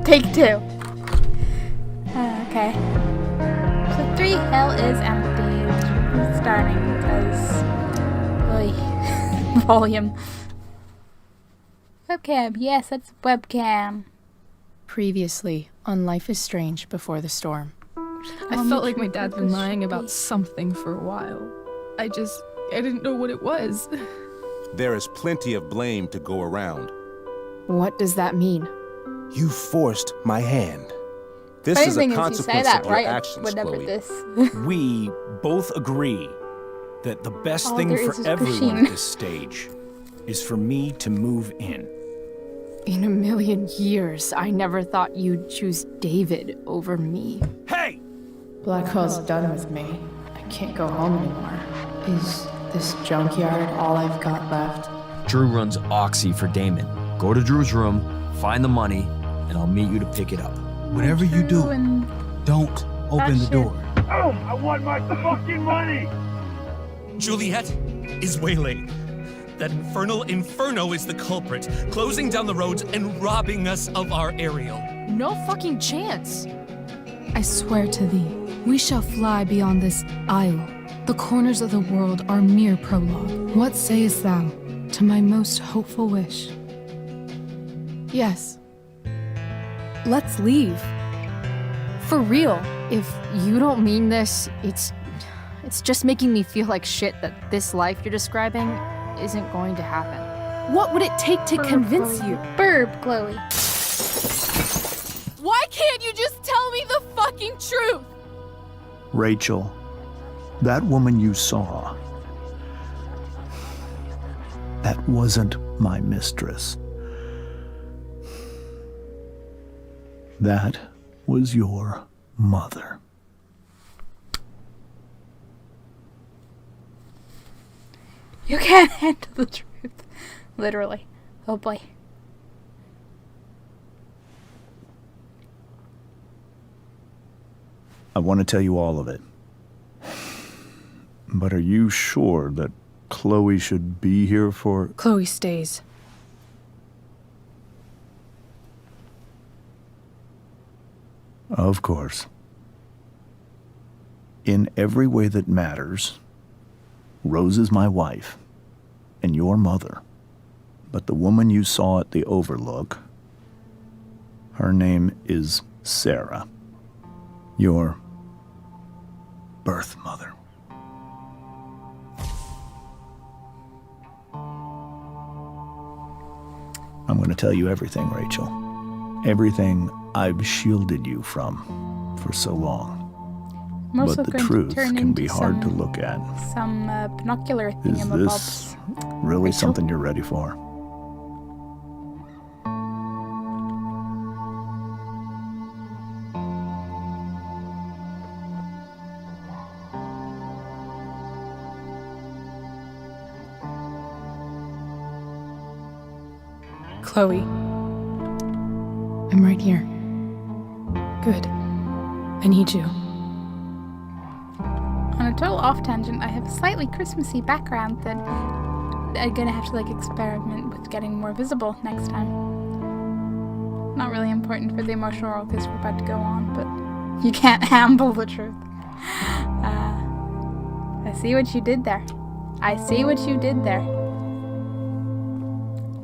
Take 2. Okay. So 3, hell is empty. I'm starting because... volume. Webcam. Yes, that's webcam. Previously on Life is Strange Before the Storm. I felt like my dad's been lying about something for a while. I didn't know what it was. There is plenty of blame to go around. What does that mean? You forced my hand. This Funny is a thing is you say consequence that of your right actions, whenever Chloe. this. We both agree that the best All thing there for is everyone Pusheen. at this stage is for me to move in. In a million years, I never thought you'd choose David over me. Hey! Blackwell's done with me. I can't go home anymore. Is this junkyard all I've got left? Drew runs Oxy for Damon. Go to Drew's room, find the money, and I'll meet you to pick it up. Whatever you do, Drew and don't open the Usher. door. Oh, I want my fucking money! Juliet is waylaid. That infernal Inferno is the culprit, closing down the roads and robbing us of our Ariel. No fucking chance! I swear to thee, we shall fly beyond this isle. The corners of the world are mere prologue. What sayest thou to my most hopeful wish? Yes. Let's leave. For real. If you don't mean this, it's just making me feel like shit that this life you're describing isn't going to happen. What would it take to convince you? Burp, Chloe. Why can't you just tell me the fucking truth? Rachel, that woman you saw, that wasn't my mistress. That was your mother. You can't handle the truth. Literally. Oh boy. I want to tell you all of it. But are you sure that Chloe should be here for... Chloe stays. Of course. In every way that matters, Rose is my wife and your mother. But the woman you saw at the Overlook, her name is Sarah, your birth mother. I'm going to tell you everything, Rachel. Everything I've shielded you from for so long. I'm also But the going truth to turn can be into hard to look at. Some binocular Is thingamabobs. this really Rachel? something you're ready for? Chloe. I'm right here. Good. I need you. On a total off tangent, I have a slightly Christmassy background that I'm gonna have to experiment with getting more visible next time. Not really important for the emotional roller coaster we're about to go on, but you can't handle the truth. I see what you did there. I see what you did there.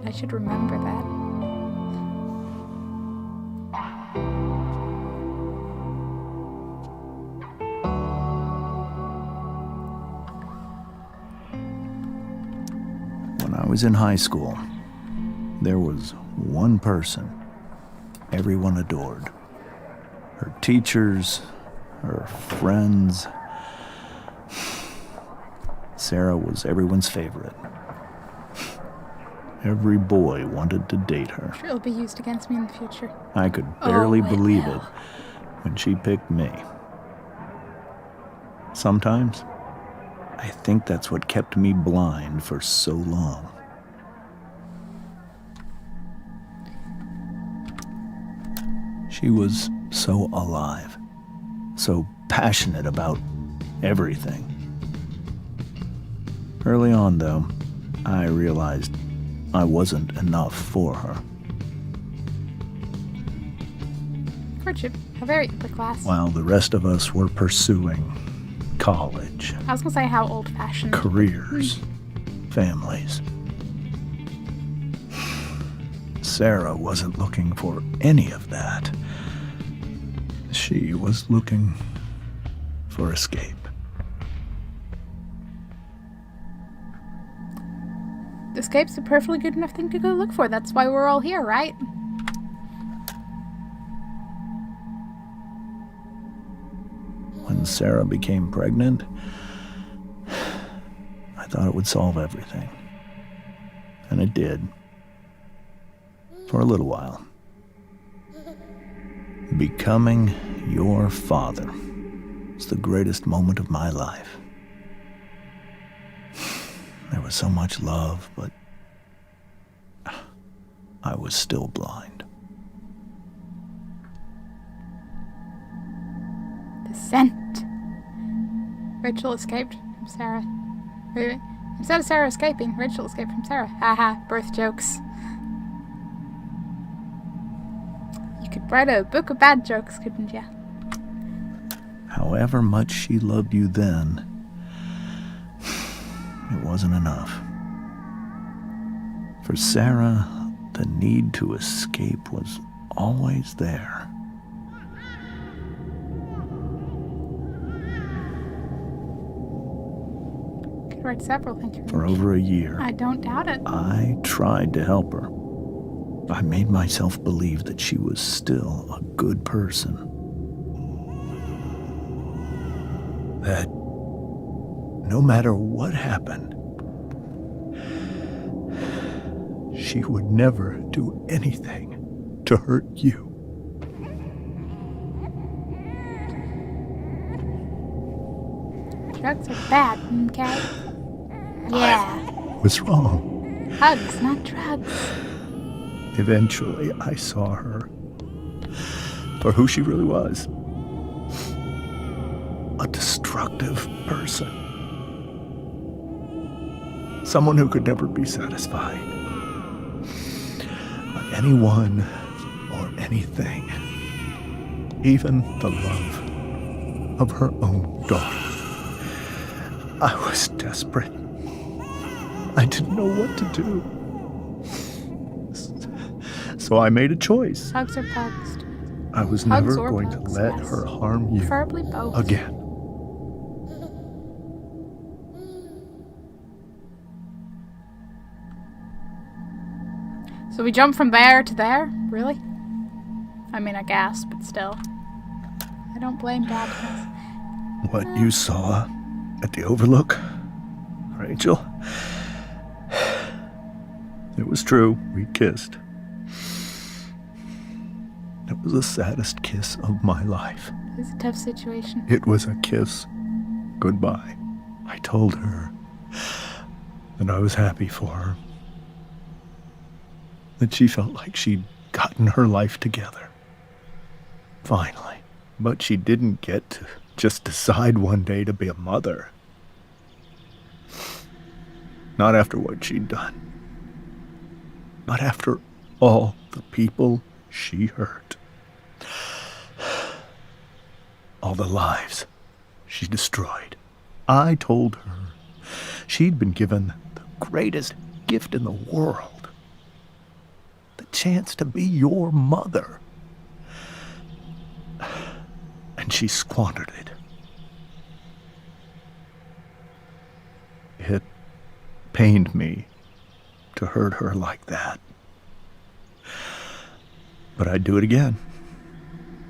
I should remember that. When I was in high school, there was one person everyone adored. Her teachers, her friends. Sarah was everyone's favorite. Every boy wanted to date her. Sure, it'll be used against me in the future. I could barely it believe will. it when she picked me. Sometimes, I think that's what kept me blind for so long. She was so alive, so passionate about everything. Early on, though, I realized I wasn't enough for her. Friendship, a very upper class. while the rest of us were pursuing college, I was gonna say how old-fashioned. careers, families. Sarah wasn't looking for any of that. She was looking for escape. Escape's a perfectly good enough thing to go look for. That's why we're all here, right? When Sarah became pregnant, I thought it would solve everything. And it did. For a little while. Becoming your father was the greatest moment of my life. There was so much love, but I was still blind. The scent. Rachel escaped from Sarah. Wait. Instead of Sarah escaping, Rachel escaped from Sarah. Haha, birth jokes. You could write a book of bad jokes, couldn't you? However much she loved you then, it wasn't enough. For Sarah, the need to escape was always there. Could write several things. For over a year, I don't doubt it. I tried to help her. I made myself believe that she was still a good person. That no matter what happened, she would never do anything to hurt you. Drugs are bad, okay? Yeah. What's wrong? Hugs, not drugs. Eventually, I saw her for who she really was. A destructive person. Someone who could never be satisfied by anyone or anything, even the love of her own daughter. I was desperate. I didn't know what to do. So I made a choice. Hugs or pugs? I was Hugs never or going to pugs, let yes. her harm you Preferably both. again. So we jump from there to there? Really? I mean, I guess, but still. I don't blame Dad. What you saw at the Overlook, Rachel, it was true. We kissed. It was the saddest kiss of my life. It was a tough situation. It was a kiss goodbye. I told her that I was happy for her. That she felt like she'd gotten her life together. Finally. But she didn't get to just decide one day to be a mother. Not after what she'd done. But after all the people she hurt. All the lives she destroyed. I told her she'd been given the greatest gift in the world. The chance to be your mother. And she squandered it. It pained me to hurt her like that. But I'd do it again.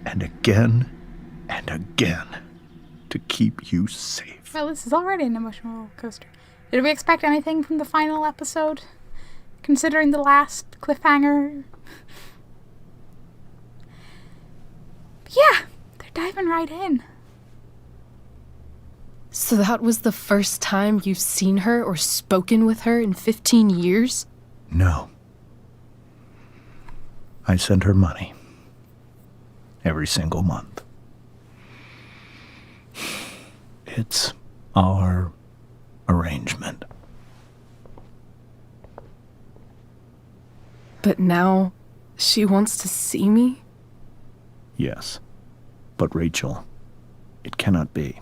And again. And again. To keep you safe. Well, this is already an emotional roller coaster. Did we expect anything from the final episode? Considering the last cliffhanger? Yeah, they're diving right in. So that was the first time you've seen her or spoken with her in 15 years? No. I sent her money. Every single month. It's our arrangement. But now she wants to see me? Yes. But Rachel, it cannot be.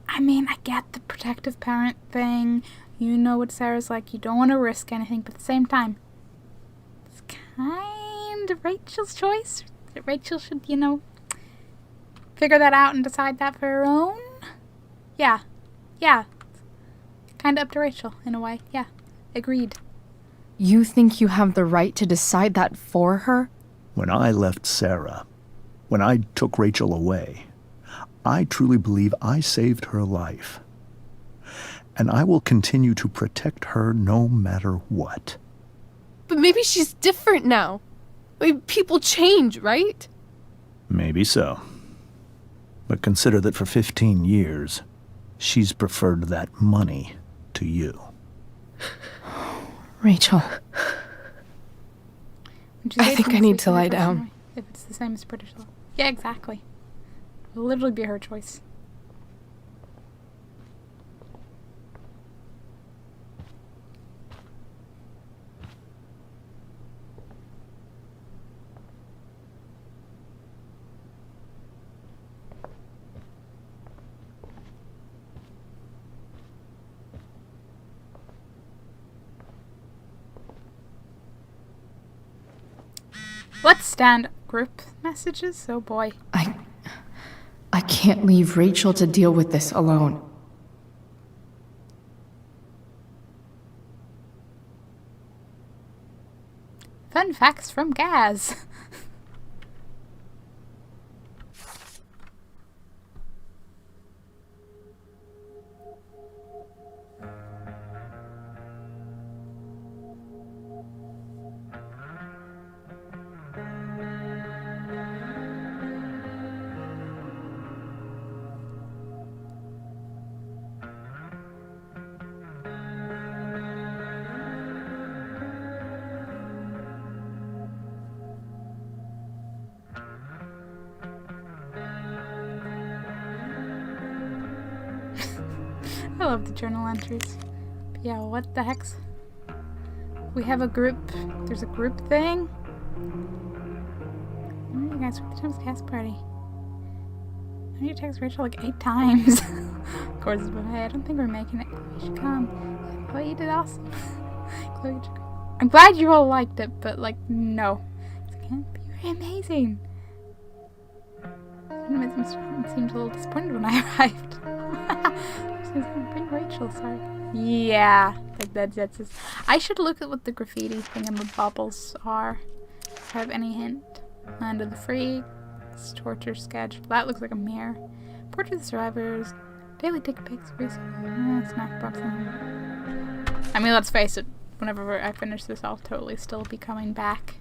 I mean, I get the protective parent thing. You know what Sarah's like. You don't want to risk anything, but at the same time, it's kind of Rachel's choice. Rachel should, figure that out and decide that for her own. Yeah. Kind of up to Rachel, in a way. Yeah. Agreed. You think you have the right to decide that for her? When I left Sarah, when I took Rachel away, I truly believe I saved her life. And I will continue to protect her no matter what. But maybe she's different now. I mean, people change, right? Maybe so. But consider that for 15 years, she's preferred that money to you. Rachel, Would you I say think I it's need the to same lie as down. Norway? If it's the same as British law. Yeah, exactly. It'll literally be her choice. Let's stand group messages. Oh boy. I can't leave Rachel to deal with this alone. Fun facts from Gaz. I love the journal entries. But yeah, what the heck's... We have a group... There's a group thing? How many of you guys were at the time's cast party? I need to text Rachel like 8 times. Of course, but hey, I don't think we're making it. Chloe should come. Chloe, you did awesome. Chloe, I'm glad you all liked it, but like, no. You're amazing. It seemed a little disappointed when I arrived. Bring Rachel, sorry. Yeah, that's just... I should look at what the graffiti thing and the bubbles are. If I have any hint. Land of the Freaks, torture sketch. That looks like a mirror. Portrait of the survivors. Daily dick pics. Snack box. I mean, let's face it. Whenever I finish this, I'll totally still be coming back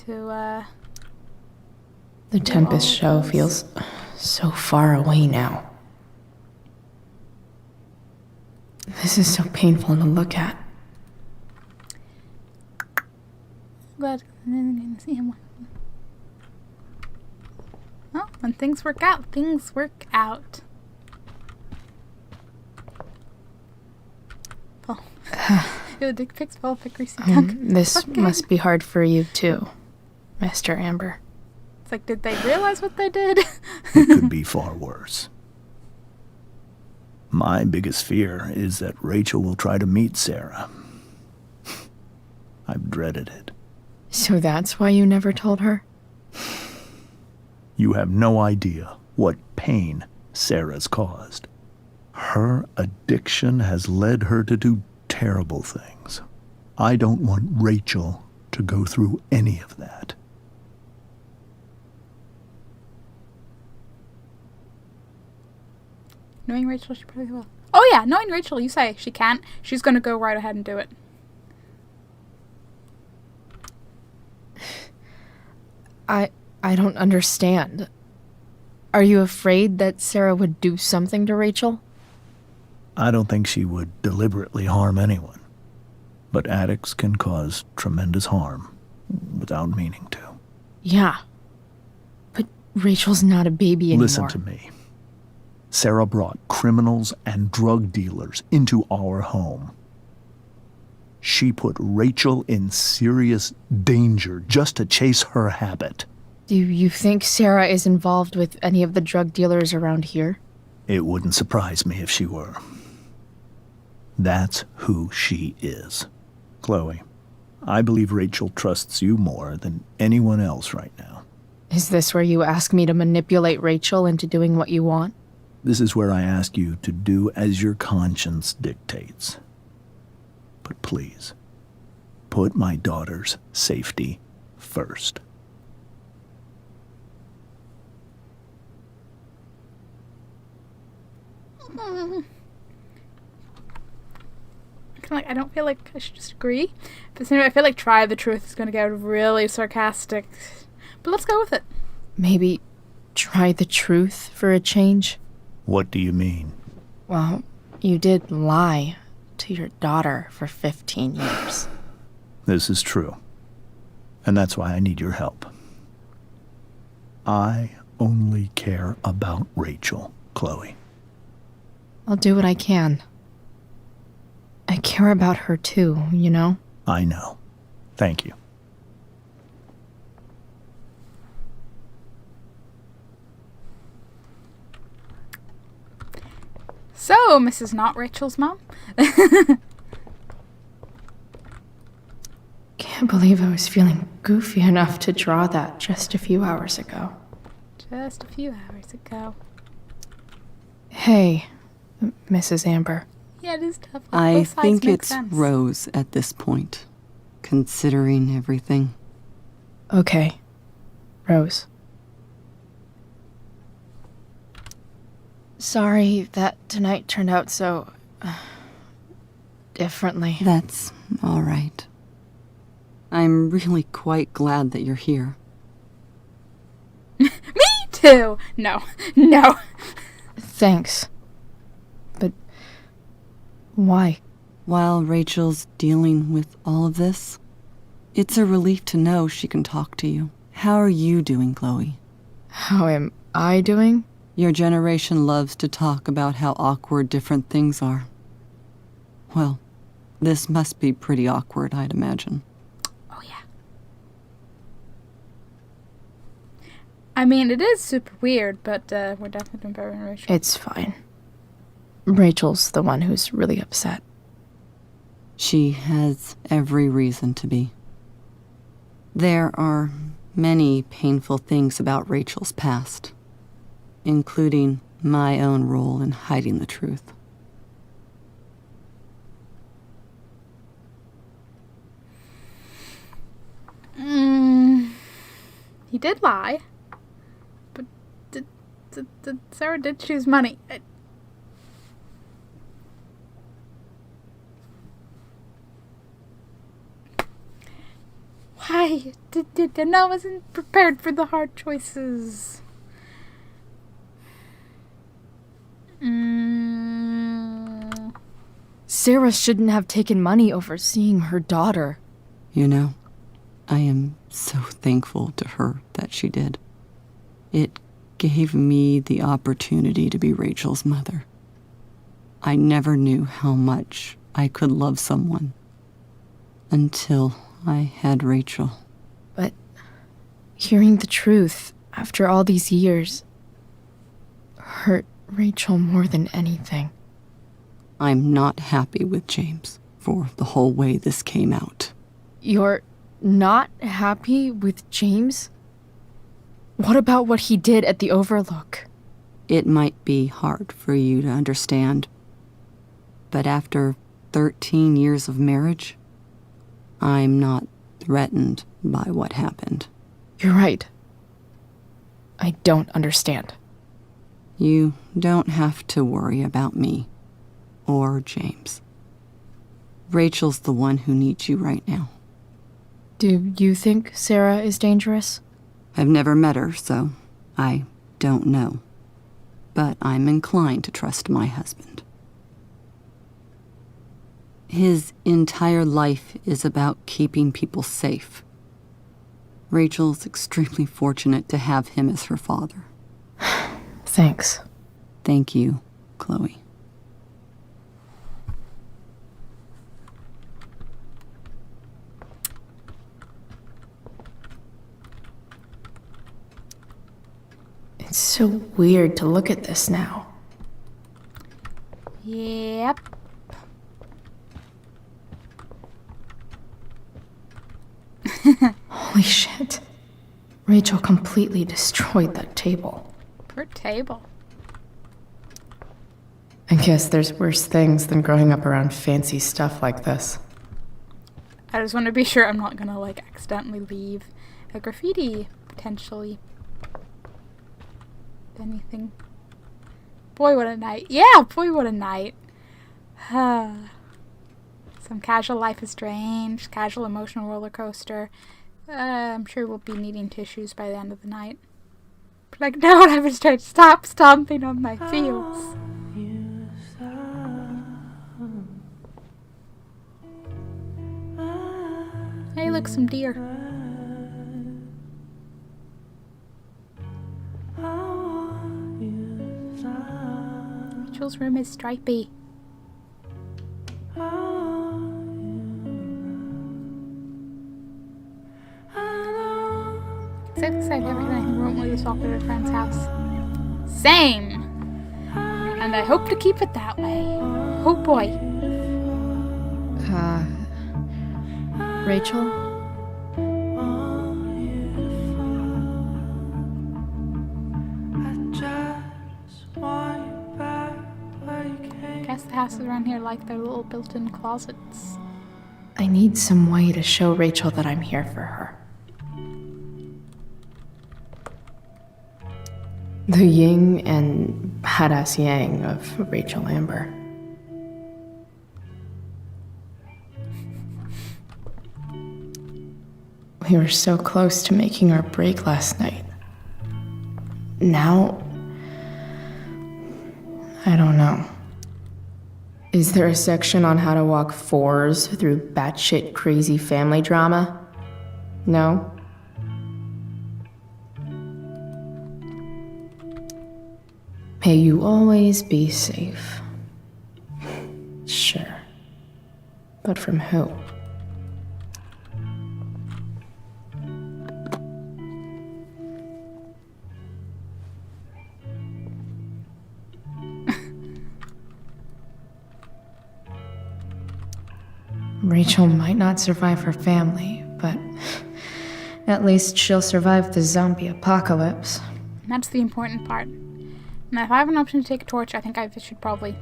to, The Tempest show feels so far away now. This is so painful to look at. Glad I'm gonna see him. Well, when things work out, things work out. Oh. The dick pics fall for greasy cunt. This Okay. must be hard for you too, Master Amber. It's like, did they realize what they did? It could be far worse. My biggest fear is that Rachel will try to meet Sarah. I've dreaded it. So that's why you never told her? You have no idea what pain Sarah's caused. Her addiction has led her to do terrible things. I don't want Rachel to go through any of that. Knowing Rachel, she probably will. Oh yeah, knowing Rachel, you say she can't. She's gonna go right ahead and do it. I don't understand. Are you afraid that Sarah would do something to Rachel? I don't think she would deliberately harm anyone. But addicts can cause tremendous harm without meaning to. Yeah. But Rachel's not a baby anymore. Listen to me. Sarah brought criminals and drug dealers into our home. She put Rachel in serious danger just to chase her habit. Do you think Sarah is involved with any of the drug dealers around here? It wouldn't surprise me if she were. That's who she is. Chloe, I believe Rachel trusts you more than anyone else right now. Is this where you ask me to manipulate Rachel into doing what you want? This is where I ask you to do as your conscience dictates. But please, put my daughter's safety first. I don't feel like I should just agree. But at the same time, I feel like try the truth is going to get really sarcastic. But let's go with it. Maybe try the truth for a change? What do you mean? Well, you did lie to your daughter for 15 years. This is true. And that's why I need your help. I only care about Rachel, Chloe. I'll do what I can. I care about her too, you know? I know. Thank you. So, Mrs. Not Rachel's mom? Can't believe I was feeling goofy enough to draw that just a few hours ago. Just a few hours ago. Hey, Mrs. Amber. Yeah, it is tough. I Both sides think make it's sense. Rose at this point, considering everything. Okay, Rose. Sorry that tonight turned out so... differently. That's all right. I'm really quite glad that you're here. Me too! No. No. Thanks. But... why? While Rachel's dealing with all of this, it's a relief to know she can talk to you. How are you doing, Chloe? How am I doing? Your generation loves to talk about how awkward different things are. Well, this must be pretty awkward, I'd imagine. Oh, yeah. I mean, it is super weird, but we're definitely doing better than Rachel. It's fine. Rachel's the one who's really upset. She has every reason to be. There are many painful things about Rachel's past, including my own role in hiding the truth. He did lie, but Sarah did choose money. Why? I wasn't prepared for the hard choices. Sarah shouldn't have taken money over seeing her daughter. You know, I am so thankful to her that she did. It gave me the opportunity to be Rachel's mother. I never knew how much I could love someone until I had Rachel. But hearing the truth after all these years hurt Rachel more than anything. I'm not happy with James for the whole way this came out. You're not happy with James? What about what he did at the Overlook? It might be hard for you to understand, but after 13 years of marriage, I'm not threatened by what happened. You're right. I don't understand. You don't have to worry about me or James. Rachel's the one who needs you right now. Do you think Sarah is dangerous? I've never met her, so I don't know. But I'm inclined to trust my husband. His entire life is about keeping people safe. Rachel's extremely fortunate to have him as her father. Thanks. Thank you, Chloe. It's so weird to look at this now. Yep. Holy shit. Rachel completely destroyed that table. Poor table. I guess there's worse things than growing up around fancy stuff like this. I just want to be sure I'm not gonna, like, accidentally leave a graffiti, potentially. If anything. Boy, what a night. Yeah, boy, what a night. Some casual Life is Strange, casual emotional roller coaster. I'm sure we'll be needing tissues by the end of the night. But like, no, I was trying to stop stomping on my feels. Hey, look, some deer. Rachel's room is stripy. Safe to say I've never had anything remotely this awkward at a friend's house. Same! And I hope to keep it that way. Oh boy. Rachel? Guess the houses around here like their little built-in closets. I need some way to show Rachel that I'm here for her. The yin and badass yang of Rachel Amber. We were so close to making our break last night. Now, I don't know. Is there a section on how to walk fours through batshit crazy family drama? No? May you always be safe. Sure. But from who? Rachel might not survive her family, but at least she'll survive the zombie apocalypse. That's the important part. Now, if I have an option to take a torch, I think I should probably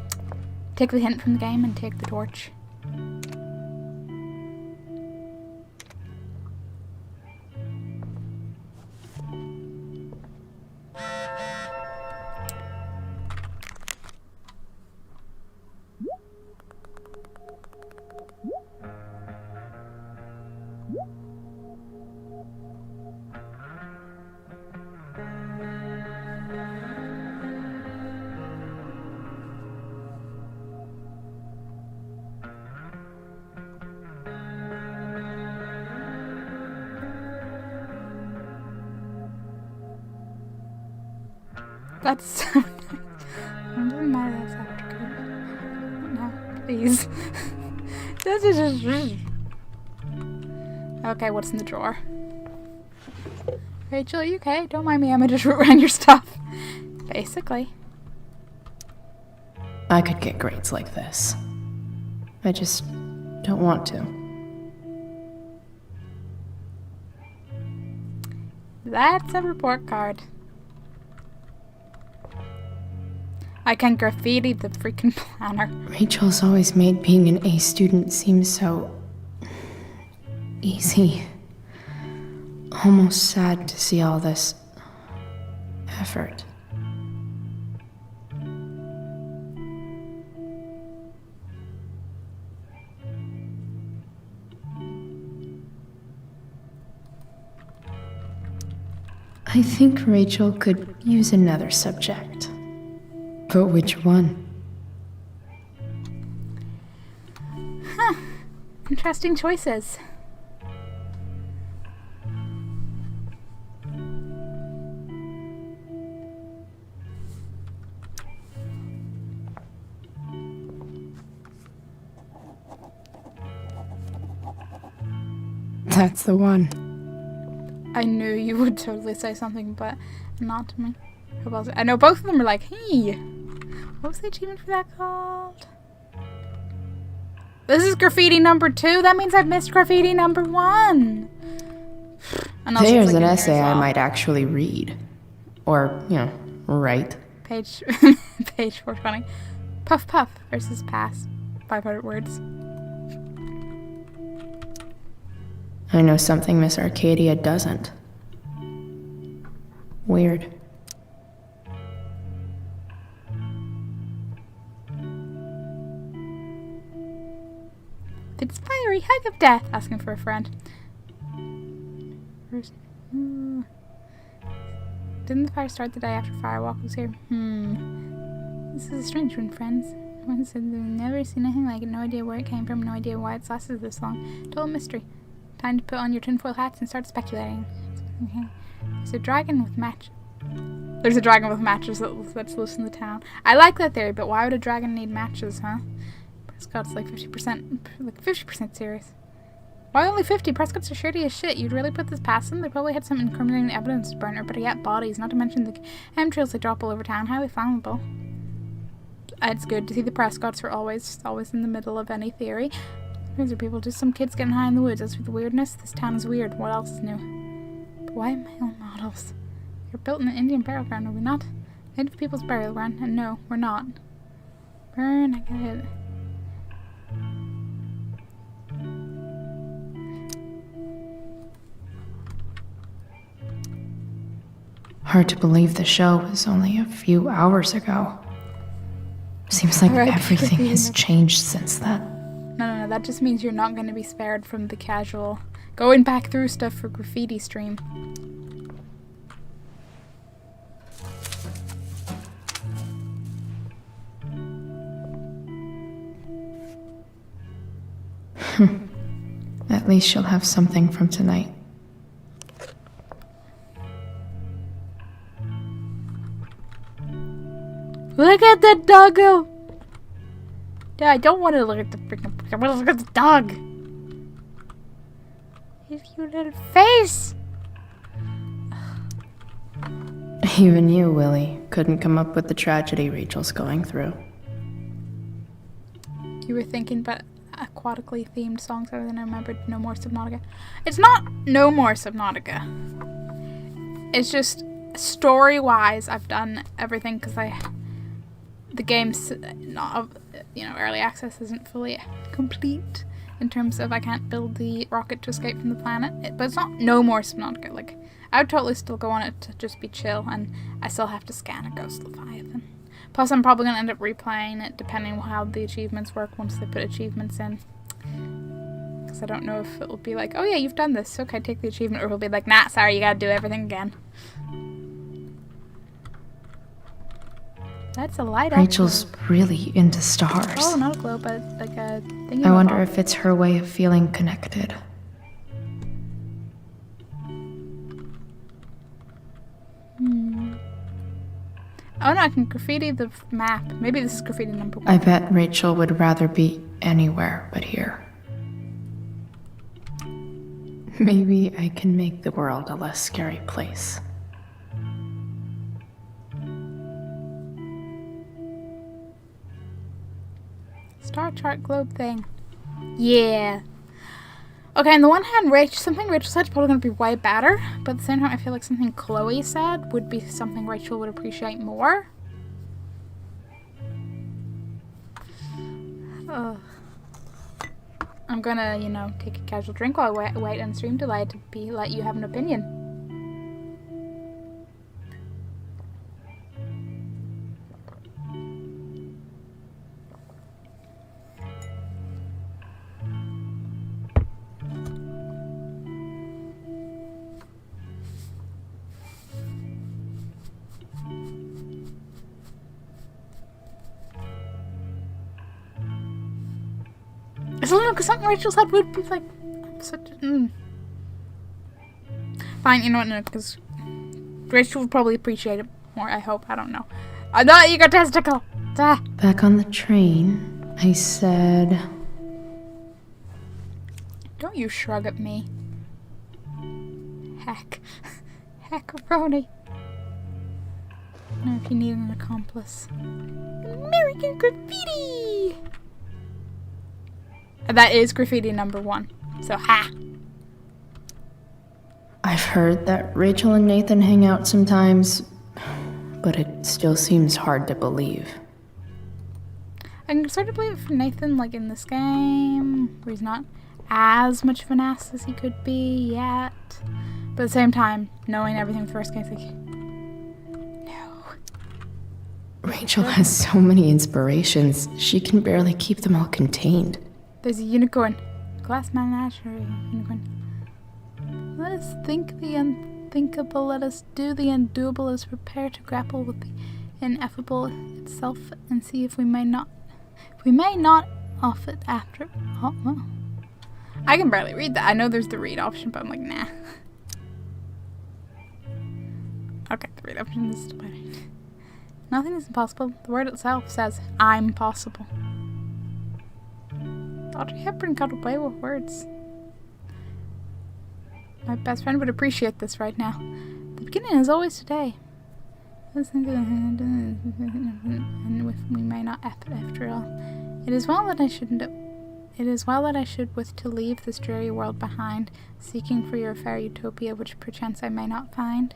take the hint from the game and take the torch. That's so nice. I'm doing my ass after good. No, please. Okay, what's in the drawer? Rachel, are you okay? Don't mind me, I'm gonna just root around your stuff. Basically. I could get grades like this. I just don't want to. That's a report card. I can graffiti the freaking planner. Rachel's always made being an A student seem so easy. Almost sad to see all this effort. I think Rachel could use another subject. But which one? Huh. Interesting choices. That's the one. I knew you would totally say something, but not to me. I know both of them are like, hey, what was the achievement for that called? This is graffiti number 2. That means I've missed graffiti number 1. There's an essay I might actually read. Or, write. Page 420. Puff Puff versus Pass. 500 words. I know something Miss Arcadia doesn't. Weird. It's fiery hug of death, asking for a friend. Didn't the fire start the day after Firewalk was here? This is a strange one, friends. Everyone said they've never seen anything like it. No idea where it came from. No idea why it's lasted this long. Total mystery. Time to put on your tinfoil hats and start speculating. Okay. There's a dragon with matches that's loose in the town. I like that theory, but why would a dragon need matches, huh? Prescott's like 50% serious. Why only 50? Prescott's are shirty as shit. You'd really put this past them? They probably had some incriminating evidence to burn, or better yet, bodies, not to mention the chemtrails they drop all over town. Highly flammable. It's good to see the Prescotts are always in the middle of any theory. These are people, just some kids getting high in the woods. As for the weirdness, this town is weird. What else is new? But why male models? You're built in an Indian burial ground, are we not? Native people's burial ground, and no, we're not. Burn, I get it. Hard to believe the show was only a few hours ago. Seems like everything has changed since then. No, that just means you're not going to be spared from the casual going back through stuff for graffiti stream. At least she'll have something from tonight. Look at the doggo! Yeah, I don't want to look at the freaking. I want to look at the dog! His cute little face! Even you, Willie, couldn't come up with the tragedy Rachel's going through. You were thinking about aquatically themed songs other than I remembered No More Subnautica. It's not No More Subnautica. It's just story-wise, I've done everything because the game's not, early access isn't fully complete in terms of I can't build the rocket to escape from the planet. But it's not No More Subnautica. Like, I would totally still go on it to just be chill, and I still have to scan a Ghost Leviathan. Plus, I'm probably going to end up replaying it depending on how the achievements work once they put achievements in. Because I don't know if it will be like, oh yeah, you've done this, okay, take the achievement, or it'll be like, nah, sorry, you gotta do everything again. That's a light up. Rachel's really into stars. Oh, not a globe, but like a thingy. I wonder if it's her way of feeling connected. Oh no, I can graffiti the map. Maybe this is graffiti number 1. I bet Rachel would rather be anywhere but here. Maybe I can make the world a less scary place. Star chart globe thing. Yeah. Okay, on the one hand, something Rachel said is probably going to be way better, but at the same time, I feel like something Chloe said would be something Rachel would appreciate more. Ugh. I'm gonna, take a casual drink while I wait on stream to let you have an opinion. Because something Rachel said would be like such. Fine, you know what? No, because Rachel would probably appreciate it more. I hope. I don't know. I'm not egotistical. Ah. Back on the train, I said. Don't you shrug at me. Heck, Roni. know if you need an accomplice. American Graffiti! That is graffiti number 1. So, ha! I've heard that Rachel and Nathan hang out sometimes, but it still seems hard to believe. I can sort of believe it for Nathan, like in this game, where he's not as much of an ass as he could be yet. But at the same time, knowing everything the first game, it's like, no. Rachel has so many inspirations, she can barely keep them all contained. There's a unicorn. Glass menagerie. Unicorn. Let us think the unthinkable. Let us do the undoable. Let us prepare to grapple with the ineffable itself and see if we may not off it after all. Oh. I can barely read that. I know there's the read option, but I'm like, nah. Okay, the read option is still better. Nothing is impossible. The word itself says, I'm possible. Audrey Hepburn got away with words. My best friend would appreciate this right now. The beginning is always today. And if we may not after all. It is well that I should with to leave this dreary world behind, seeking for your fair utopia which perchance I may not find.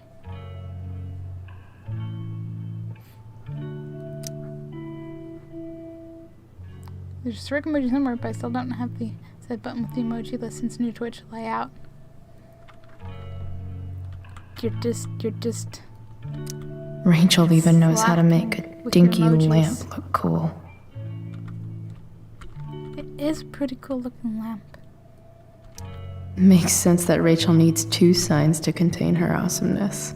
There's a circle emoji somewhere, but I still don't have the set button with the emoji list since new Twitch layout. You're just Rachel even knows how to make a with dinky your emojis. lamp look cool. It is a pretty cool looking lamp. Makes sense that Rachel needs 2 signs to contain her awesomeness.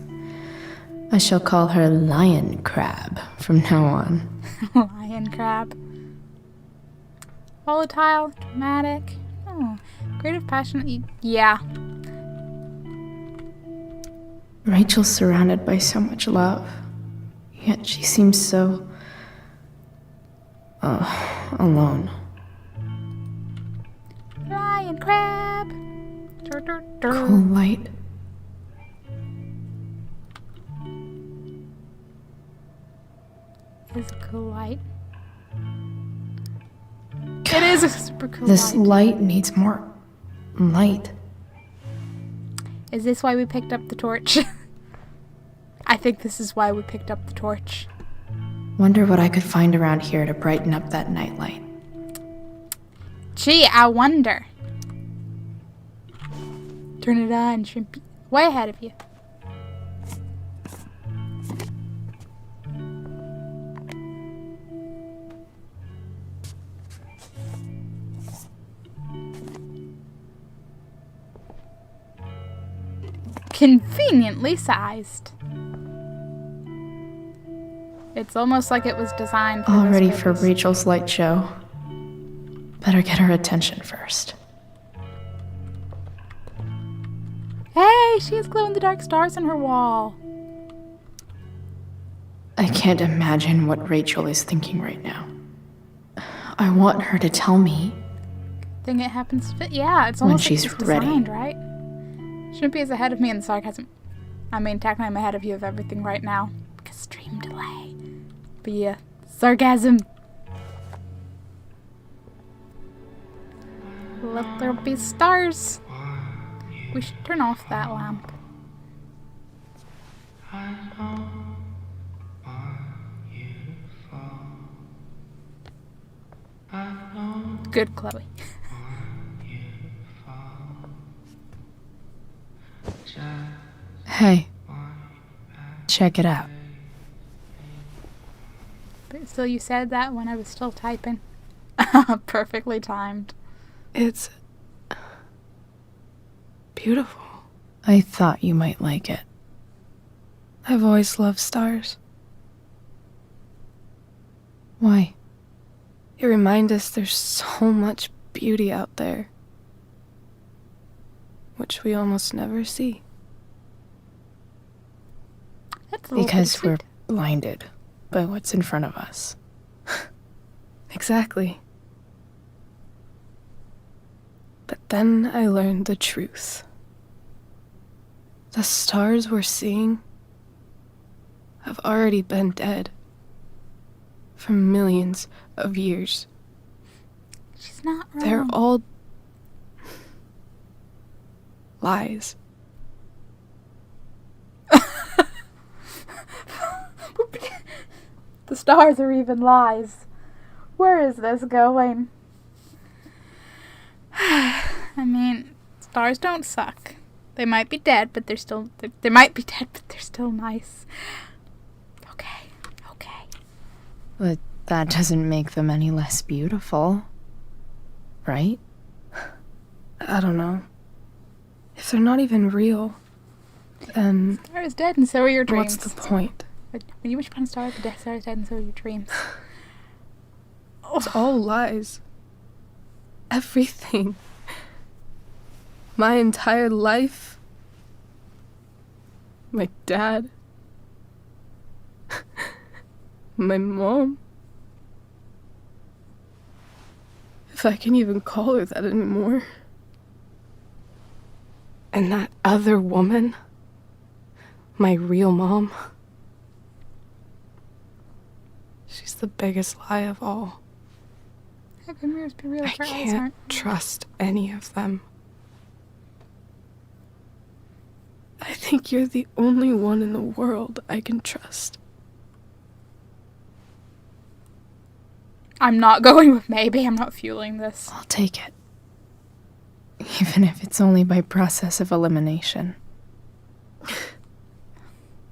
I shall call her Lion Crab from now on. Lion crab. Volatile, dramatic. Oh, creative, passionate. Yeah. Rachel's surrounded by so much love, yet she seems so alone. Lion crab. Dur, dur, dur. Cool light. Is a cool light. It is a super cool This light. light needs more light. Is this why we picked up the torch? I think this is why we picked up the torch. Wonder what I could find around here to brighten up that nightlight. Gee, I wonder. Turn it on, Shrimpy. Way ahead of you. Conveniently sized. It's almost like it was designed for All this ready for purpose. Rachel's light show. Better get her attention first. Hey, she has glow-in-the-dark stars on her wall. I can't imagine what Rachel is thinking right now. I want her to tell me. Think it happens to fit? Yeah, it's When almost like she's it's ready. designed, right? Shrimpy is ahead of me in the sarcasm. I mean, technically I'm ahead of you of everything right now. Because stream delay. But yeah, sarcasm. Let there be stars. We should turn off that lamp. Good, Chloe. Hey, check it out. But still, you said that when I was still typing. Perfectly timed. It's beautiful. I thought you might like it. I've always loved stars. Why? They remind us there's so much beauty out there, which we almost never see. That's a little Because bit we're sweet. blinded by what's in front of us. Exactly. But then I learned the truth. The stars we're seeing, have already been dead for millions of years. She's not wrong. They're all lies. The stars are even lies. Where is this going? I mean, stars don't suck. They might be dead, but they're still... They might be dead, but they're still nice. Okay. But that doesn't make them any less beautiful. Right? I don't know. If they're not even real, then Star is dead and so are your dreams. what's the point? When you wish upon a star, the star is dead and so are your dreams. It's all lies. Everything. My entire life. My dad. My mom. If I can even call her that anymore. And that other woman. My real mom. She's the biggest lie of all. How can mirrors be real I if our eyes can't aren't? trust any of them. I think you're the only one in the world I can trust. I'm not going with maybe. I'm not fueling this. I'll take it. Even if it's only by process of elimination.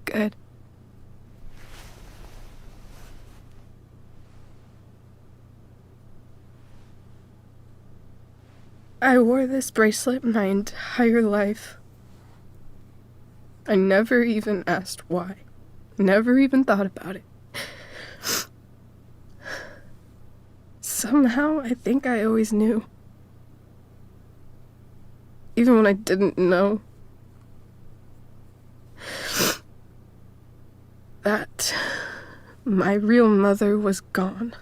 Good. I wore this bracelet my entire life. I never even asked why. Never even thought about it. Somehow, I think I always knew. Even when I didn't know. That my real mother was gone.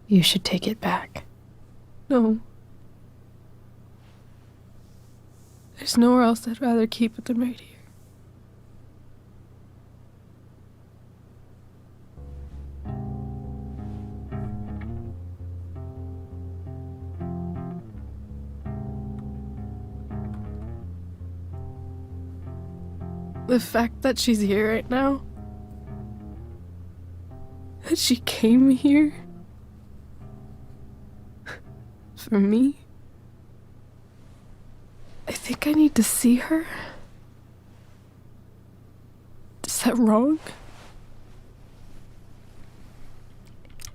You should take it back. No. There's nowhere else I'd rather keep it than right here. The fact that she's here right now, that she came here for me, I think I need to see her. Is that wrong?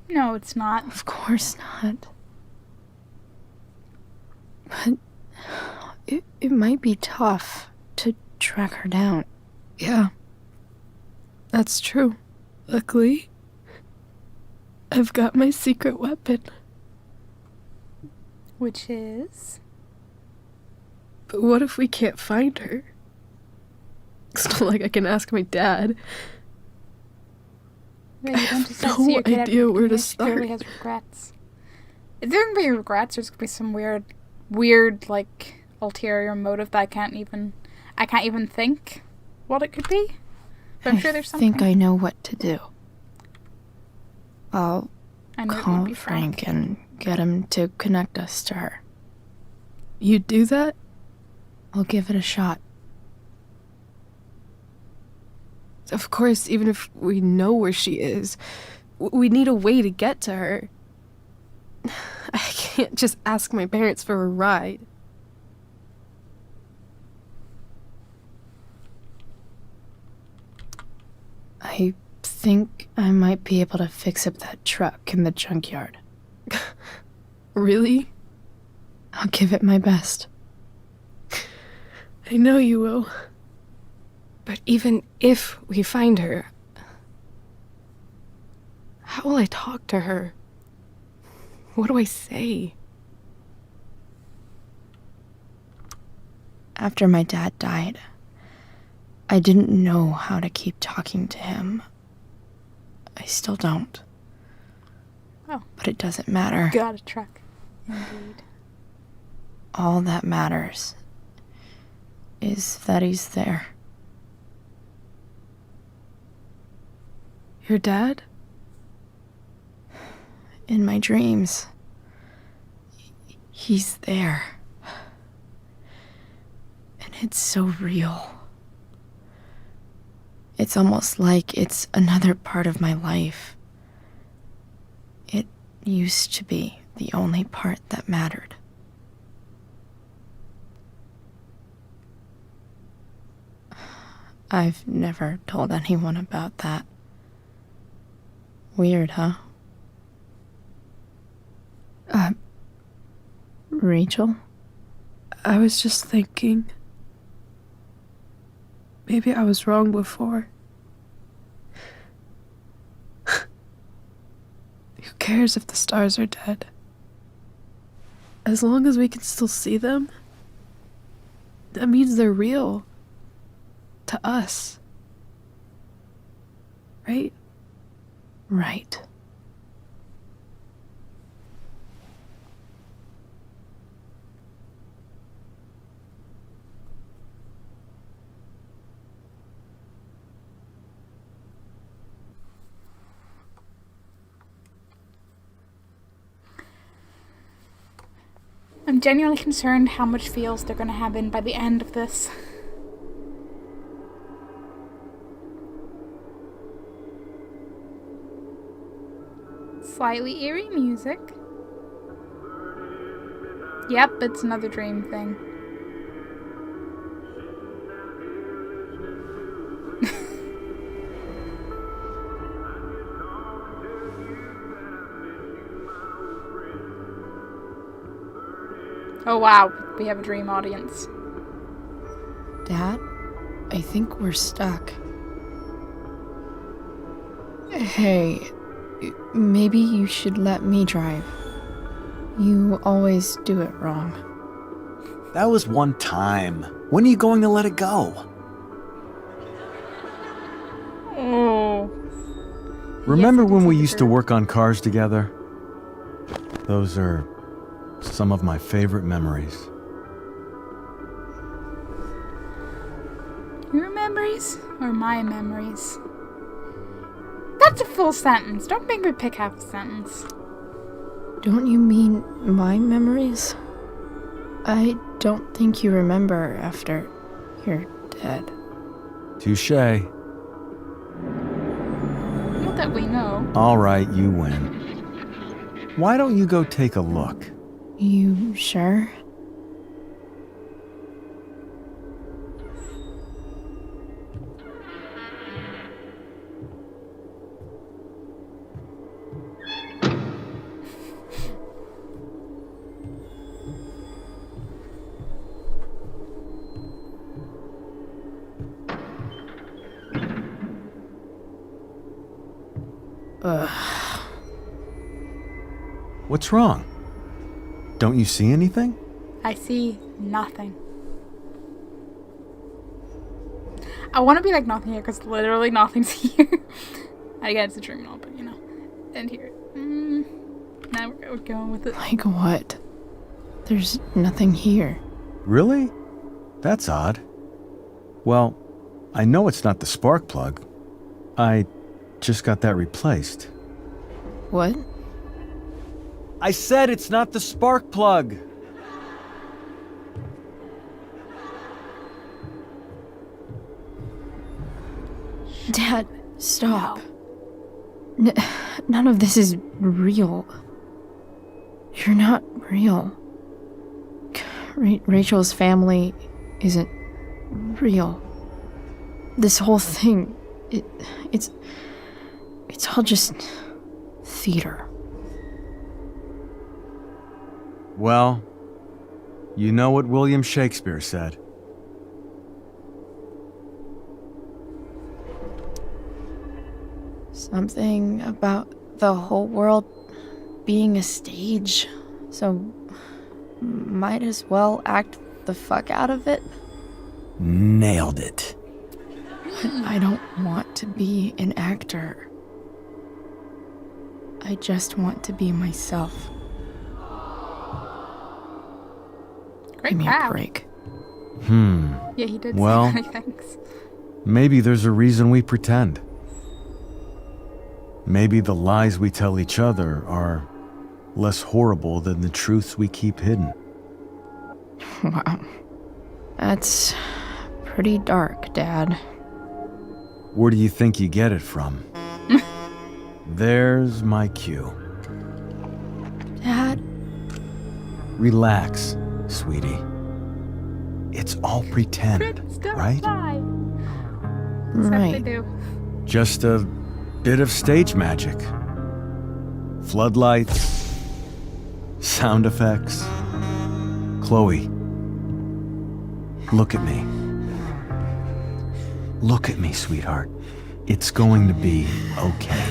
No, it's not. Of course not. But it might be tough to track her down. Yeah, that's true. Luckily, I've got my secret weapon. Which is? But what if we can't find her? It's not like I can ask my dad. Yeah, you don't just I have see no your kid idea where to she clearly start. has regrets. If there can be regrets, there's gonna be some weird, like, ulterior motive that I can't even think what it could be. But I'm sure there's something. I think I know what to do. I'll I knew it would call be Frank and get him to connect us to her. You'd do that? I'll give it a shot. Of course, even if we know where she is, we need a way to get to her. I can't just ask my parents for a ride. I think I might be able to fix up that truck in the junkyard. Really? I'll give it my best. I know you will. But even if we find her, how will I talk to her? What do I say? After my dad died, I didn't know how to keep talking to him. I still don't. Oh. But it doesn't matter. Got a truck. Indeed. All that matters is that he's there. Your dad? In my dreams, he's there. And it's so real. It's almost like it's another part of my life. It used to be the only part that mattered. I've never told anyone about that. Weird, huh? Rachel? I was just thinking. Maybe I was wrong before. Who cares if the stars are dead? As long as we can still see them, that means they're real. To us. Right? Right. I'm genuinely concerned how much feels they're gonna have in by the end of this. Slightly eerie music. Yep, it's another dream thing. Oh wow, we have a dream audience. Dad, I think we're stuck. Hey, maybe you should let me drive. You always do it wrong. That was one time. When are you going to let it go? Oh. Remember when we used to work on cars together? Those are some of my favorite memories. Your memories or my memories? That's a full sentence. Don't make me pick half a sentence. Don't you mean my memories? I don't think you remember after you're dead. Touché. Not that we know. All right, you win. Why don't you go take a look? You sure? What's wrong? Don't you see anything? I see nothing. I want to be like nothing here because literally nothing's here. Again, it's a dream and all, but you know. And here. Now we're going with it. Like what? There's nothing here. Really? That's odd. Well, I know it's not the spark plug. I just got that replaced. What? I said it's not the spark plug. Dad, stop. None of this is real. You're not real. Rachel's family isn't real. This whole thing, it's all just theater. Well, you know what William Shakespeare said. Something about the whole world being a stage, so might as well act the fuck out of it. Nailed it. I don't want to be an actor. I just want to be myself. Great Give me crowd. a break. Yeah, he did Well, say many things. Maybe there's a reason we pretend. Maybe the lies we tell each other are less horrible than the truths we keep hidden. Wow. That's pretty dark, Dad. Where do you think you get it from? There's my cue. Dad? Relax, sweetie. It's all pretend, right? Except they Right. do. Just a bit of stage magic. Floodlights, sound effects. Chloe, look at me. Look at me, sweetheart. It's going to be okay.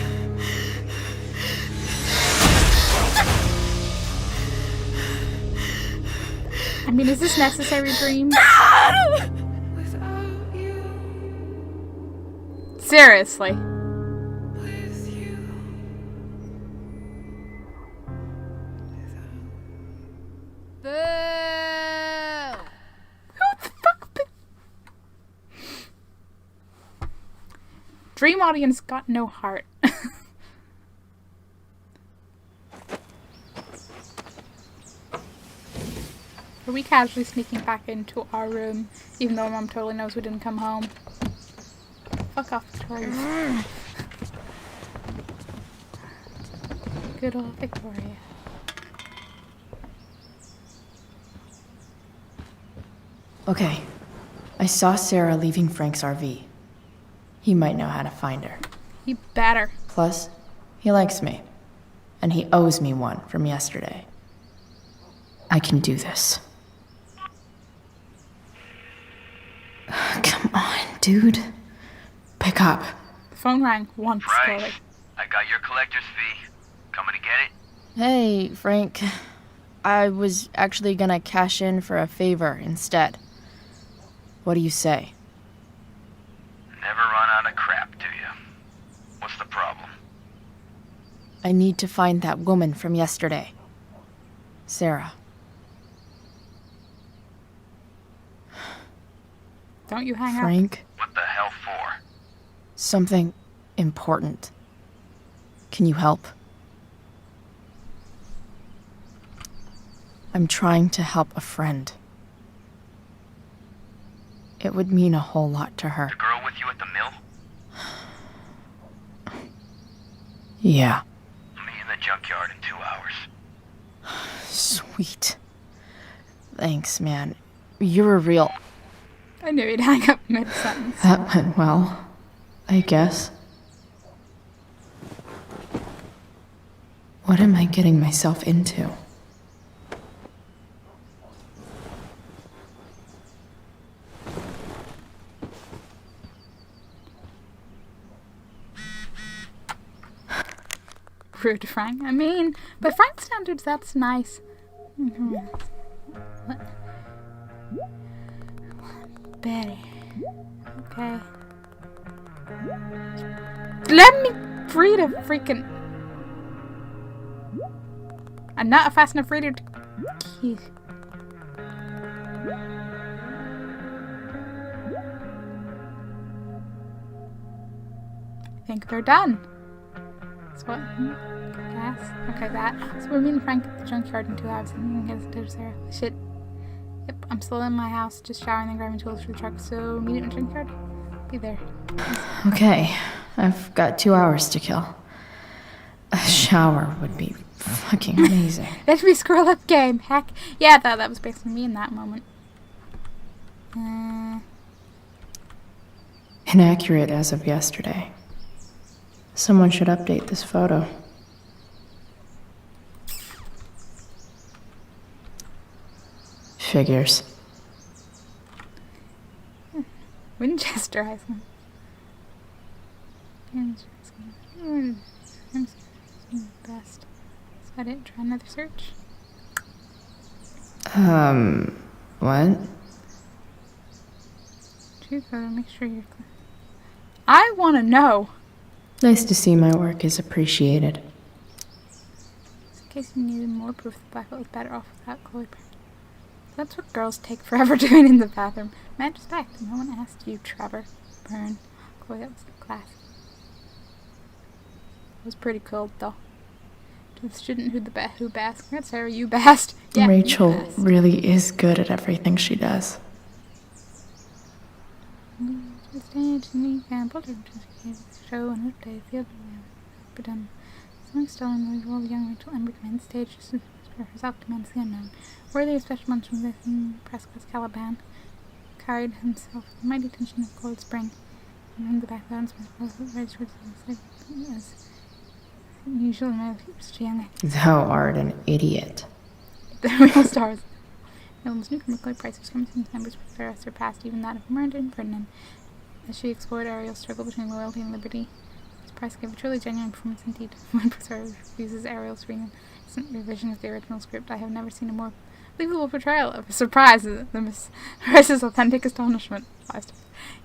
I mean, is this necessary, Dream? Seriously. Who the fuck? Dream audience got no heart. Are we casually sneaking back into our room, even though Mom totally knows we didn't come home? Fuck off, Victoria. Good old Victoria. Okay. I saw Sarah leaving Frank's RV. He might know how to find her. He better. Plus, he likes me. And he owes me one from yesterday. I can do this. Come on, dude. Pick up. The phone rang once, Chloe. I got your collector's fee. Coming to get it? Hey, Frank. I was actually gonna cash in for a favor instead. What do you say? Never run out of crap, do you? What's the problem? I need to find that woman from yesterday. Sarah. Don't you hang up. Frank, What the hell for? something important. Can you help? I'm trying to help a friend. It would mean a whole lot to her. The girl with you at the mill? Yeah. Meet in the junkyard in 2 hours. Sweet. Thanks, man. You're a real... I knew he'd hang up mid-sentence. That went well, I guess. What am I getting myself into? Rude, Frank. I mean, by Frank's standards, that's nice. What? Betty. Okay. Let me read a freaking... I'm not a fast enough reader to... Keys. I think they're done. So what? Gas? Okay, that. So we're meeting Frank at the junkyard in 2 hours and he gets to Sarah. Shit. Yep, I'm still in my house, just showering and grabbing tools for the truck, so meet at the junkyard. Be there. Okay, I've got 2 hours to kill. A shower would be fucking amazing. That'd be scroll up game. Heck. Yeah, I thought that was based on me in that moment. Inaccurate as of yesterday. Someone should update this photo. Figures. Winchester Iceland. Best. Is that it? Try another search. What? Choose photo, make sure you're clear. I want to know. Nice to see my work is appreciated. Just in case you needed more proof, the Blackwell was better off without Chloe Byrne. That's what girls take forever doing in the bathroom. Mad respect. No one asked you, Trevor Byrne. Chloe, that was class. It was pretty cool, though. To the student who best. Congrats, Sarah, you best. Yeah, Rachel you best. really is good at everything she does. Show and update the other way. But something still in the world, young Rachel Ember commands stage for herself commands the unknown. Worthy of special mention within Prescott's Caliban, carried himself with the mighty tension of Cold Spring. And in the background, right towards the as usually my was too young. Thou art an idiot. The real stars. Milton's new McCoy Price of Skirmish's numbers far surpassed even that of Miranda and Ferdinand. As she explored Ariel's struggle between loyalty and liberty, this Price gave a truly genuine performance indeed. When Professor refuses Ariel's recent revision of the original script, I have never seen a more believable portrayal of a surprise than Miss Price's authentic astonishment.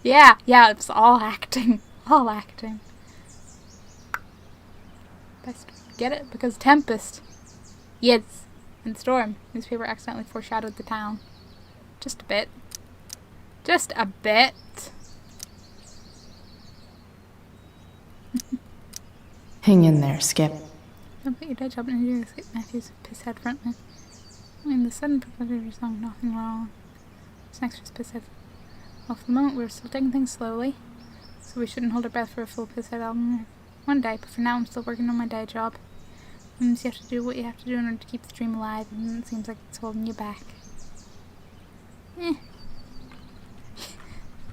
Yeah, it was all acting. All acting. Best get it? Because Tempest. Yes. And Storm. Newspaper accidentally foreshadowed the town. Just a bit. Just a bit. Hang in there, Skip. Don't put your day job into Skip Matthews, pisshead frontman. I mean, the sudden prophecy of your song, nothing wrong. What's next for pisshead? Well, for the moment, we're still taking things slowly, so we shouldn't hold our breath for a full pisshead album one day, but for now, I'm still working on my day job. Means you have to do what you have to do in order to keep the dream alive, and it seems like it's holding you back.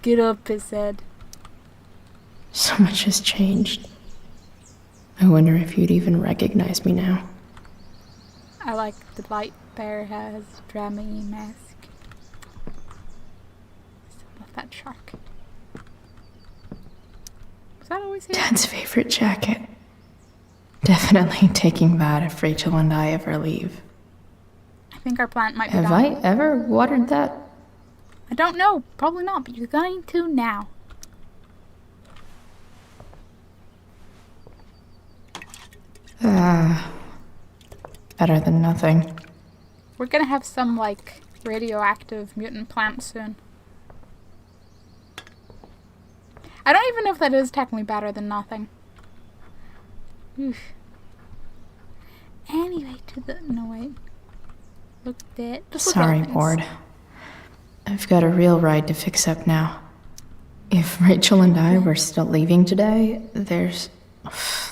Get up, pisshead. So much has changed. I wonder if you'd even recognize me now. I like the light bear has drama-y mask. Still love that shark. Was that always here? Dad's favorite jacket. Definitely taking that if Rachel and I ever leave. I think our plant might be Have dying. I ever watered that? I don't know. Probably not, but you're going to now. Better than nothing. We're gonna have some, like, radioactive mutant plant soon. I don't even know if that is technically better than nothing. Oof. Anyway, no, wait. Look at it. Just look at Sorry, things. Ward. I've got a real ride to fix up now. If Rachel and I were still leaving today, there's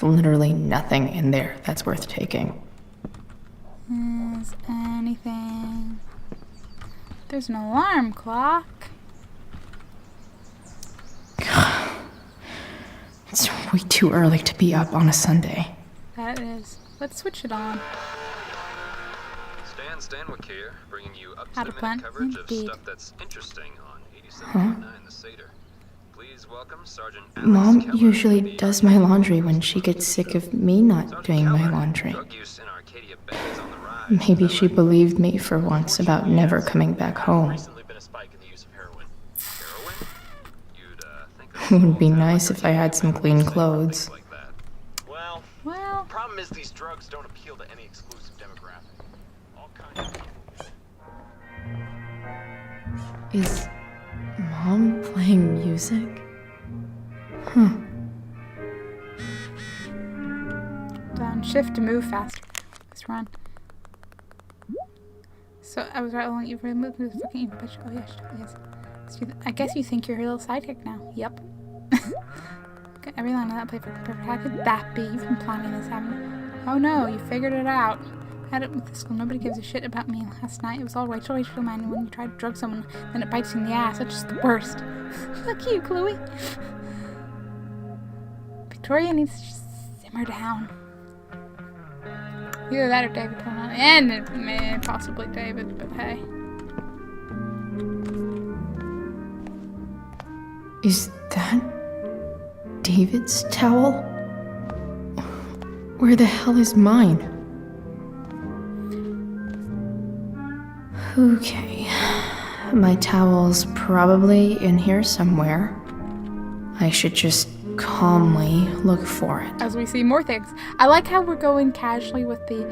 literally nothing in there that's worth taking. Is anything... There's an alarm clock. It's way too early to be up on a Sunday. That is. Let's switch it on. Stan Stanwyck here, bringing you How to up-to-the-minute plant, coverage indeed. of stuff that's interesting on 87.9 The Seder. Please welcome Sergeant Alex Mom Keller, usually the does my laundry when she gets sick of me not doing my laundry. drug use in Arcadia Bay is on the rise. Maybe she believed me for once about never coming back home. Recently been a spike in the use of heroin. Heroin? You'd think It would be nice if I had some clean clothes. like that. Well, Well, problem is these drugs don't appeal to any exclusive demographic. All kinds of Is Mom playing music? Huh. down shift to move faster. Let's run. So I was right along. You've removed the fucking evil bitch. Oh yes. So I guess you think you're her little sidekick now. Yep. Okay, every line of that played perfect. How could that be? You've been planning this, haven't you? Oh no, you figured it out. Had it with the school. Nobody gives a shit about me last night. It was all Rachel, man. When you try to drug someone, then it bites you in the ass. That's just the worst. Fuck you, Chloe. Victoria needs to just simmer down. Either that or David told on. And possibly David, but hey. Is that David's towel? Where the hell is mine? Okay. My towel's probably in here somewhere. I should just calmly look for it. As we see more things. I like how we're going casually with the...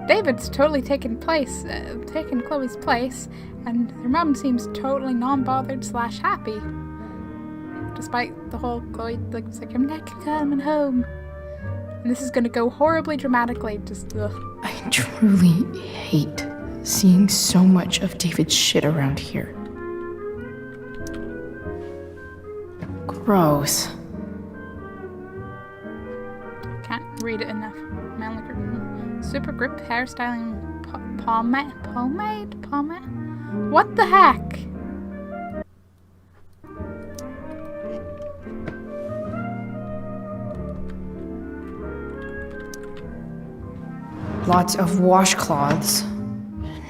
David's totally taken Chloe's place, and her mom seems totally non-bothered / happy. Despite the whole Chloe, like, I'm not coming home. And this is gonna go horribly dramatically, just ugh. I truly hate seeing so much of David's shit around here. Gross. Can't read it enough. Man, look at super grip hairstyling pomade? What the heck? Lots of washcloths.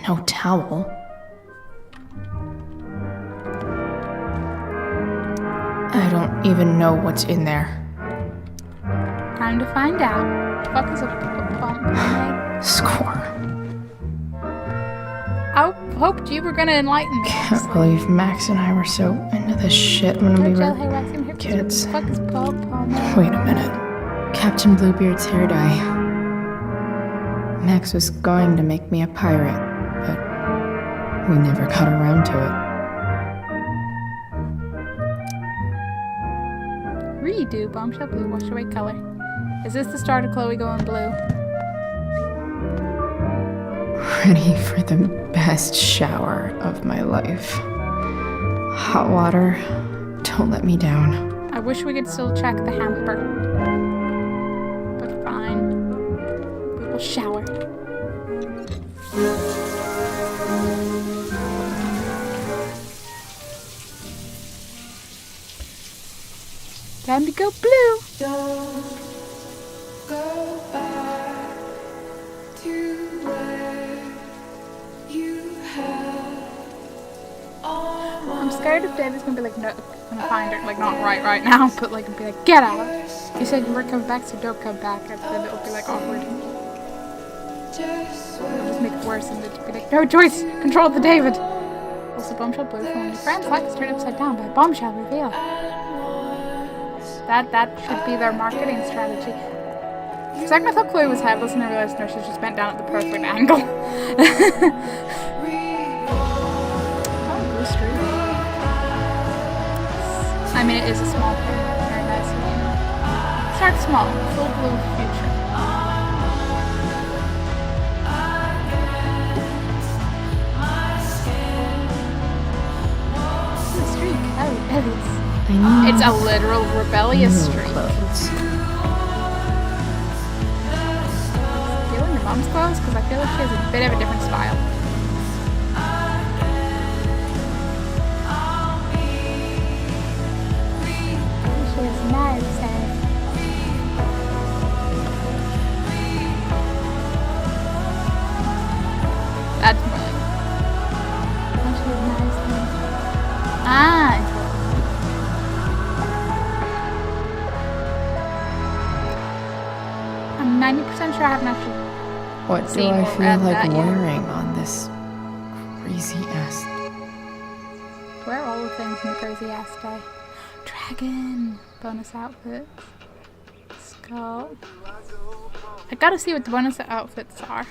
No towel. I don't even know what's in there. Time to find out. What the fuck is a pomade? Score. I hoped you were gonna enlighten me. Can't believe Max and I were so into this shit when we were kids. What the fuck is pomade? Wait a minute. Captain Bluebeard's hair dye. Max was going to make me a pirate, but we never got around to it. Redo bombshell blue, wash away color. Is this the start of Chloe going blue? Ready for the best shower of my life. Hot water, don't let me down. I wish we could still check the hamper. But fine. We will shower. Time to go blue. Don't go back to where you had all I'm scared if David's gonna be like, no, gonna find her, like not right now, but like be like, get out. You said you weren't coming back, so don't come back. And then it'll be like awkward. It'll just make it worse, and it'll be like, no, Joyce, control the David. Also, bombshell blue from your friends. Life is turned upside down by a bombshell reveal. That should be their marketing strategy. For a second I thought Chloe was headless and I realized no, she's just bent down at the perfect angle. Oh, blue street. I mean, it is a small thing. Very nice. Start small. Full blue future. The streak. Oh, Elliot. It's a literal rebellious streak. Stealing your mom's clothes? Because I feel like she has a bit of a different style. She has nice hair. That's more like... She has nice hair. Ah! I'm 90% sure I haven't actually. What do I feel like wearing on this crazy ass? Wear all the things in the crazy ass day. Dragon! Bonus outfit. Skull. I gotta see what the bonus outfits are.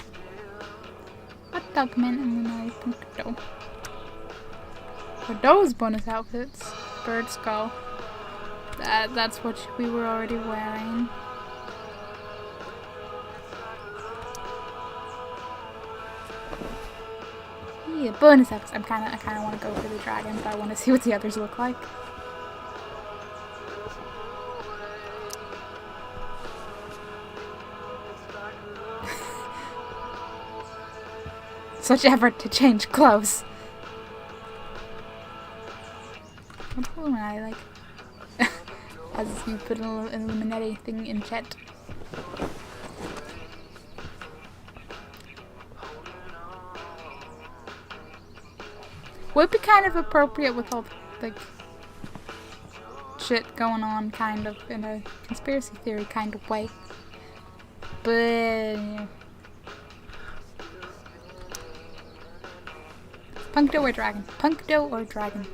Hot dog man and then puncto. For those bonus outfits, bird skull. That's what we were already wearing. Yeah, bonus episodes. I kind of want to go for the dragon, but I want to see what the others look like. Such effort to change clothes. What's the Illuminati like? As you put an Illuminati thing in chat. Would be kind of appropriate with all the shit going on, kind of in a conspiracy theory kind of way. But yeah. Puncto or dragon? Puncto or dragon?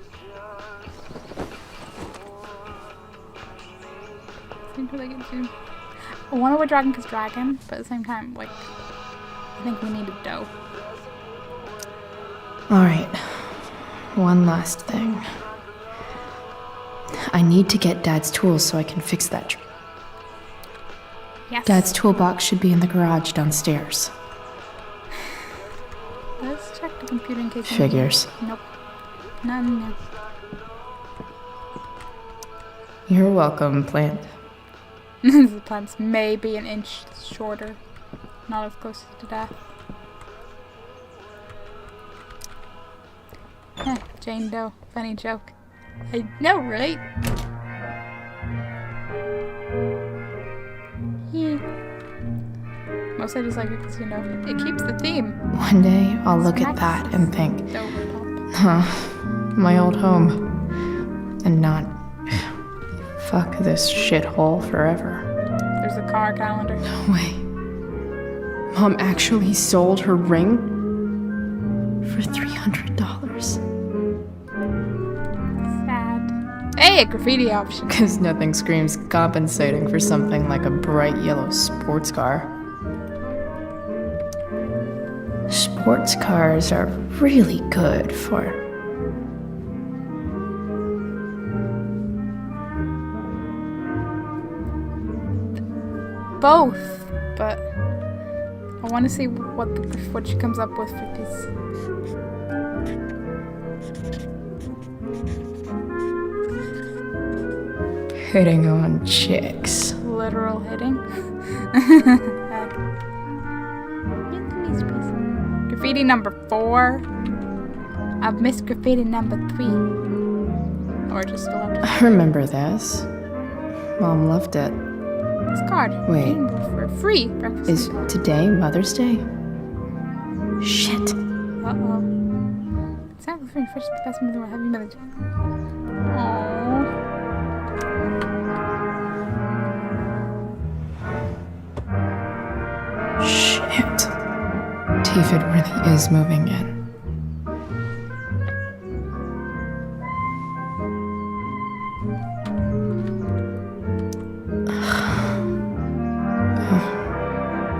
I want to wear dragon because dragon, but at the same time, like, I think we need a doe. Alright. One last thing. I need to get Dad's tools so I can fix that tree. Yes. Dad's toolbox should be in the garage downstairs. Let's check the computer in case. Figures. Nope. None. You're welcome, plant. The plant's maybe an inch shorter. Not as close to death. Jane Doe. Funny joke. I know, right? Yeah. Mostly I just like it because, you know, it keeps the theme. One day, I'll look at that and think, my old home. And not, fuck this shithole forever. There's a car calendar. No way. Mom actually sold her ring for $300. Sad. Hey, a graffiti option. Because nothing screams compensating for something like a bright yellow sports car. Sports cars are really good for... both, but I want to see what she comes up with for these. Hitting on chicks. Literal hitting. Graffiti number 4. I've missed graffiti number 3. Or just 11. I remember this. Mom loved it. This card. Wait. For free breakfast. Is today Mother's Day? Shit. Uh-oh. Exactly. Fresh is the best movie. Happy Mother's Day. Aww. Shit. David really is moving in.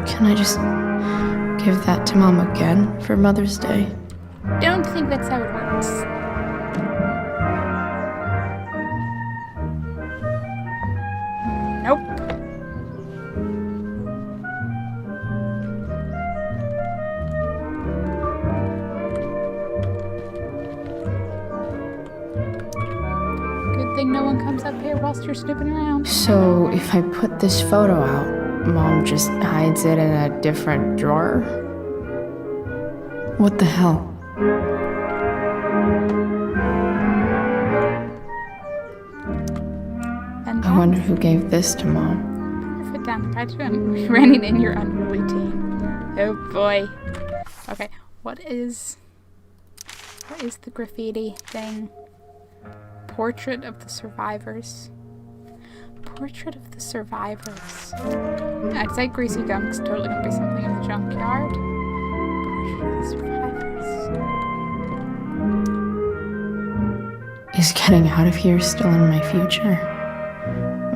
Can I just give that to Mom again for Mother's Day? Don't think that's how it works. Nope. Good thing no one comes up here whilst you're snooping around. So, if I put this photo out, Mom just hides it in a different drawer? What the hell? And I wonder who gave this to Mom. Fit down the patch running in your unruly teen. Oh boy. Okay, what is the graffiti thing? Portrait of the survivors. Portrait of the survivors. I'd say greasy gum because totally gonna be something in the junkyard. Portrait of the survivors. Is getting out of here still in my future?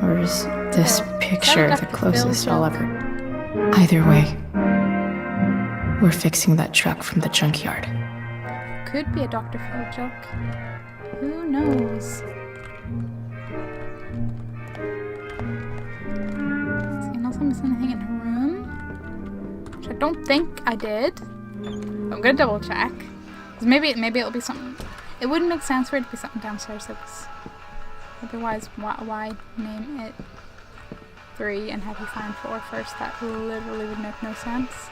Or is this picture the closest I'll ever... Either way, we're fixing that truck from the junkyard. Could be a Dr. Phil joke. Who knows? See, unless I missed anything in her room, which I don't think I did. I'm gonna double check. Cause maybe it'll be something. It wouldn't make sense for it to be something downstairs. Otherwise, why name it 3 and have you find 4 first? That literally would make no sense.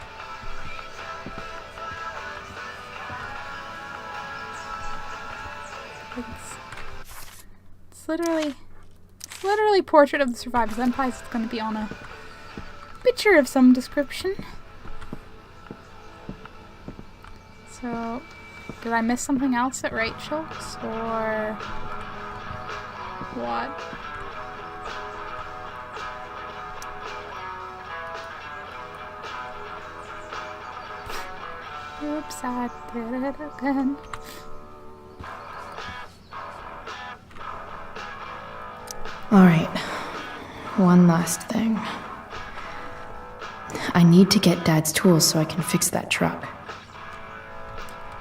It's literally Portrait of the Survivors. That implies it's going to be on a picture of some description. So, did I miss something else at Rachel's, or what? Oops, I did it again. Alright, one last thing. I need to get Dad's tools so I can fix that truck.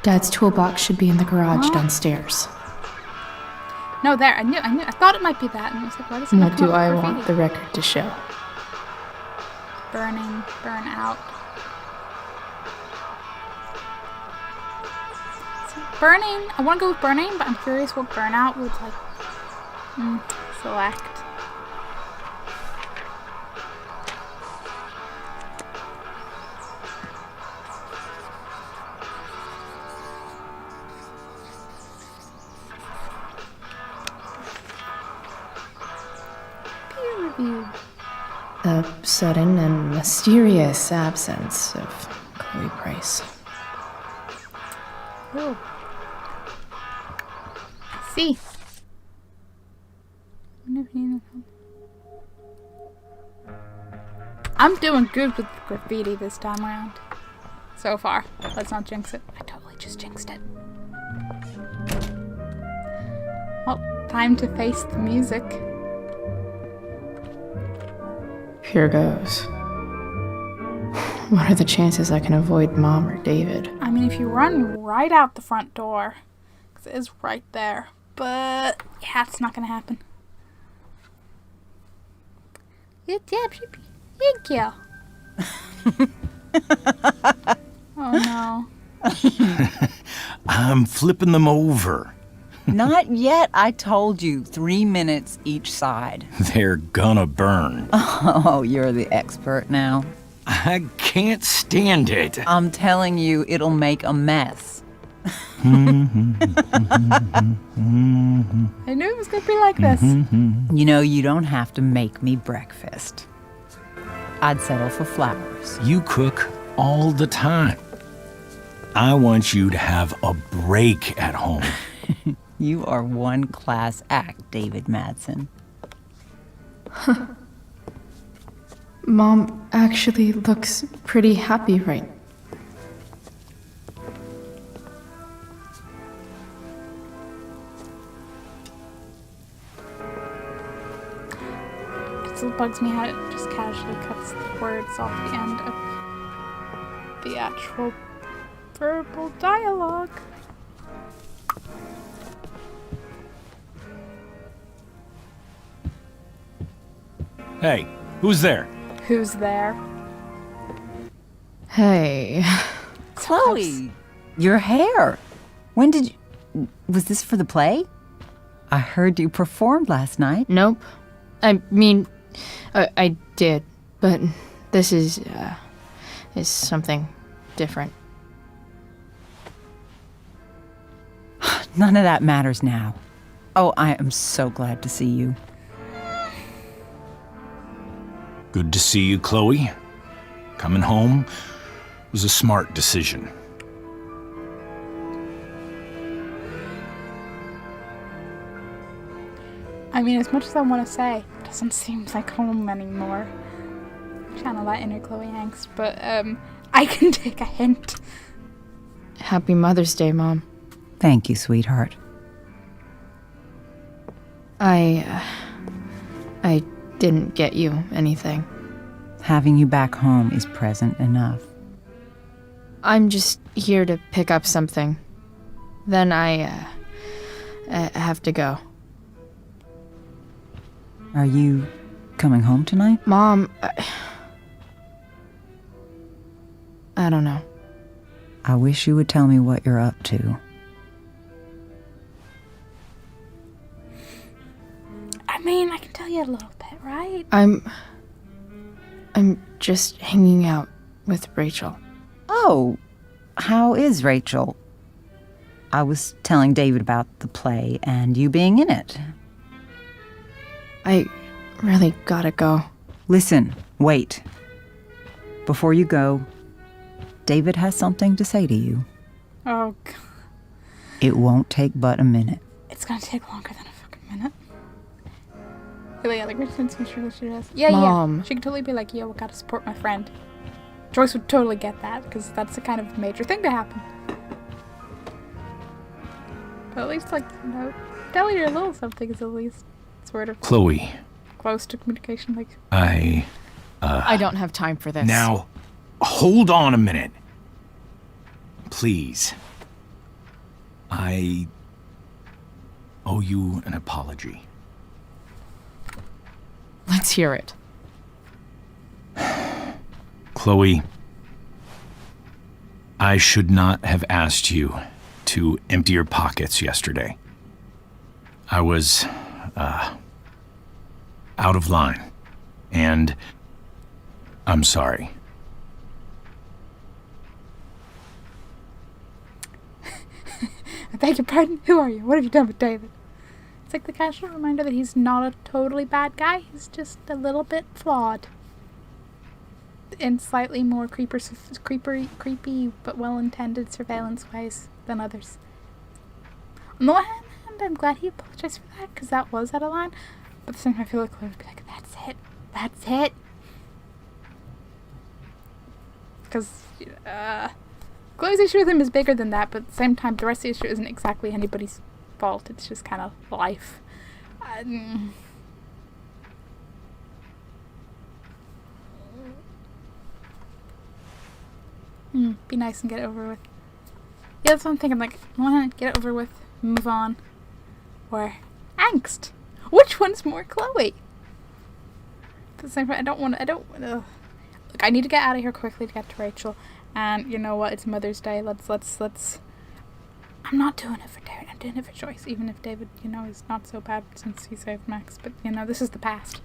Dad's toolbox should be in the garage downstairs. No, there. I thought it might be that, and I was like, what is it? What do I want the record to show? burning, burn out. So burning, I want to go with burning, but I'm curious what burnout would like select. Peer review. The sudden and mysterious absence of Chloe Price. Oh. I see. I'm doing good with graffiti this time around. So far. Let's not jinx it. I totally just jinxed it. Well, time to face the music. Here goes. What are the chances I can avoid Mom or David? I mean, if you run right out the front door, because it is right there. But, yeah, it's not gonna happen. Thank you. Oh no. I'm flipping them over. Not yet. I told you 3 minutes each side. They're gonna burn. Oh, you're the expert now. I can't stand it. I'm telling you, it'll make a mess. I knew it was gonna be like this. You know, you don't have to make me breakfast. I'd settle for flowers. You cook all the time. I want you to have a break at home. You are one class act, David Madsen. Mom actually looks pretty happy right. It still bugs me how it just casually cuts the words off the end of the actual verbal dialogue. Hey, who's there? Who's there? Hey. Chloe, your hair. When did you... Was this for the play? I heard you performed last night. Nope. I mean, I did, but this is something different. None of that matters now. Oh, I am so glad to see you. Good to see you, Chloe. Coming home was a smart decision. I mean, as much as I want to say, it doesn't seem like home anymore. Channel that inner Chloe angst, but I can take a hint. Happy Mother's Day, Mom. Thank you, sweetheart. I didn't get you anything. Having you back home is present enough. I'm just here to pick up something. Then I have to go. Are you coming home tonight? Mom, I don't know. I wish you would tell me what you're up to. I mean, I can tell you a little bit, right? I'm just hanging out with Rachel. Oh, how is Rachel? I was telling David about the play and you being in it. I really gotta go. Listen, wait. Before you go, David has something to say to you. Oh, God. It won't take but a minute. It's gonna take longer than a fucking minute. Really, like, makes sense. Make sure that she does. Yeah, Mom. yeah. She could totally be like, yo, I gotta support my friend. Joyce would totally get that, because that's the kind of major thing to happen. But at least, like, you know, telling her a little something is at least sort of Chloe. close to communication. Like, I don't have time for this. Now, hold on a minute. Please. I owe you an apology. Let's hear it. Chloe, I should not have asked you to empty your pockets yesterday. I was, out of line, and I'm sorry. I beg your pardon? Who are you? What have you done with David? It's like the casual reminder that he's not a totally bad guy. He's just a little bit flawed. In slightly more creepy but well-intended surveillance-wise than others. On the one hand, I'm glad he apologized for that, because that was out of line. But at the same time, I feel like Chloe would be like, that's it. Because, Chloe's issue with him is bigger than that, but at the same time, the rest of the issue isn't exactly anybody's fault. It's just kind of life. Be nice and get it over with. Yeah, that's what I'm thinking. Like, I want to get it over with, move on. Or angst. Which one's more Chloe? At the same time, I don't want to. Look, I need to get out of here quickly to get to Rachel. And you know what? It's Mother's Day. Let's. I'm not doing it for David. I'm doing it for Joyce. Even if David, is not so bad since he saved Max. But this is the past.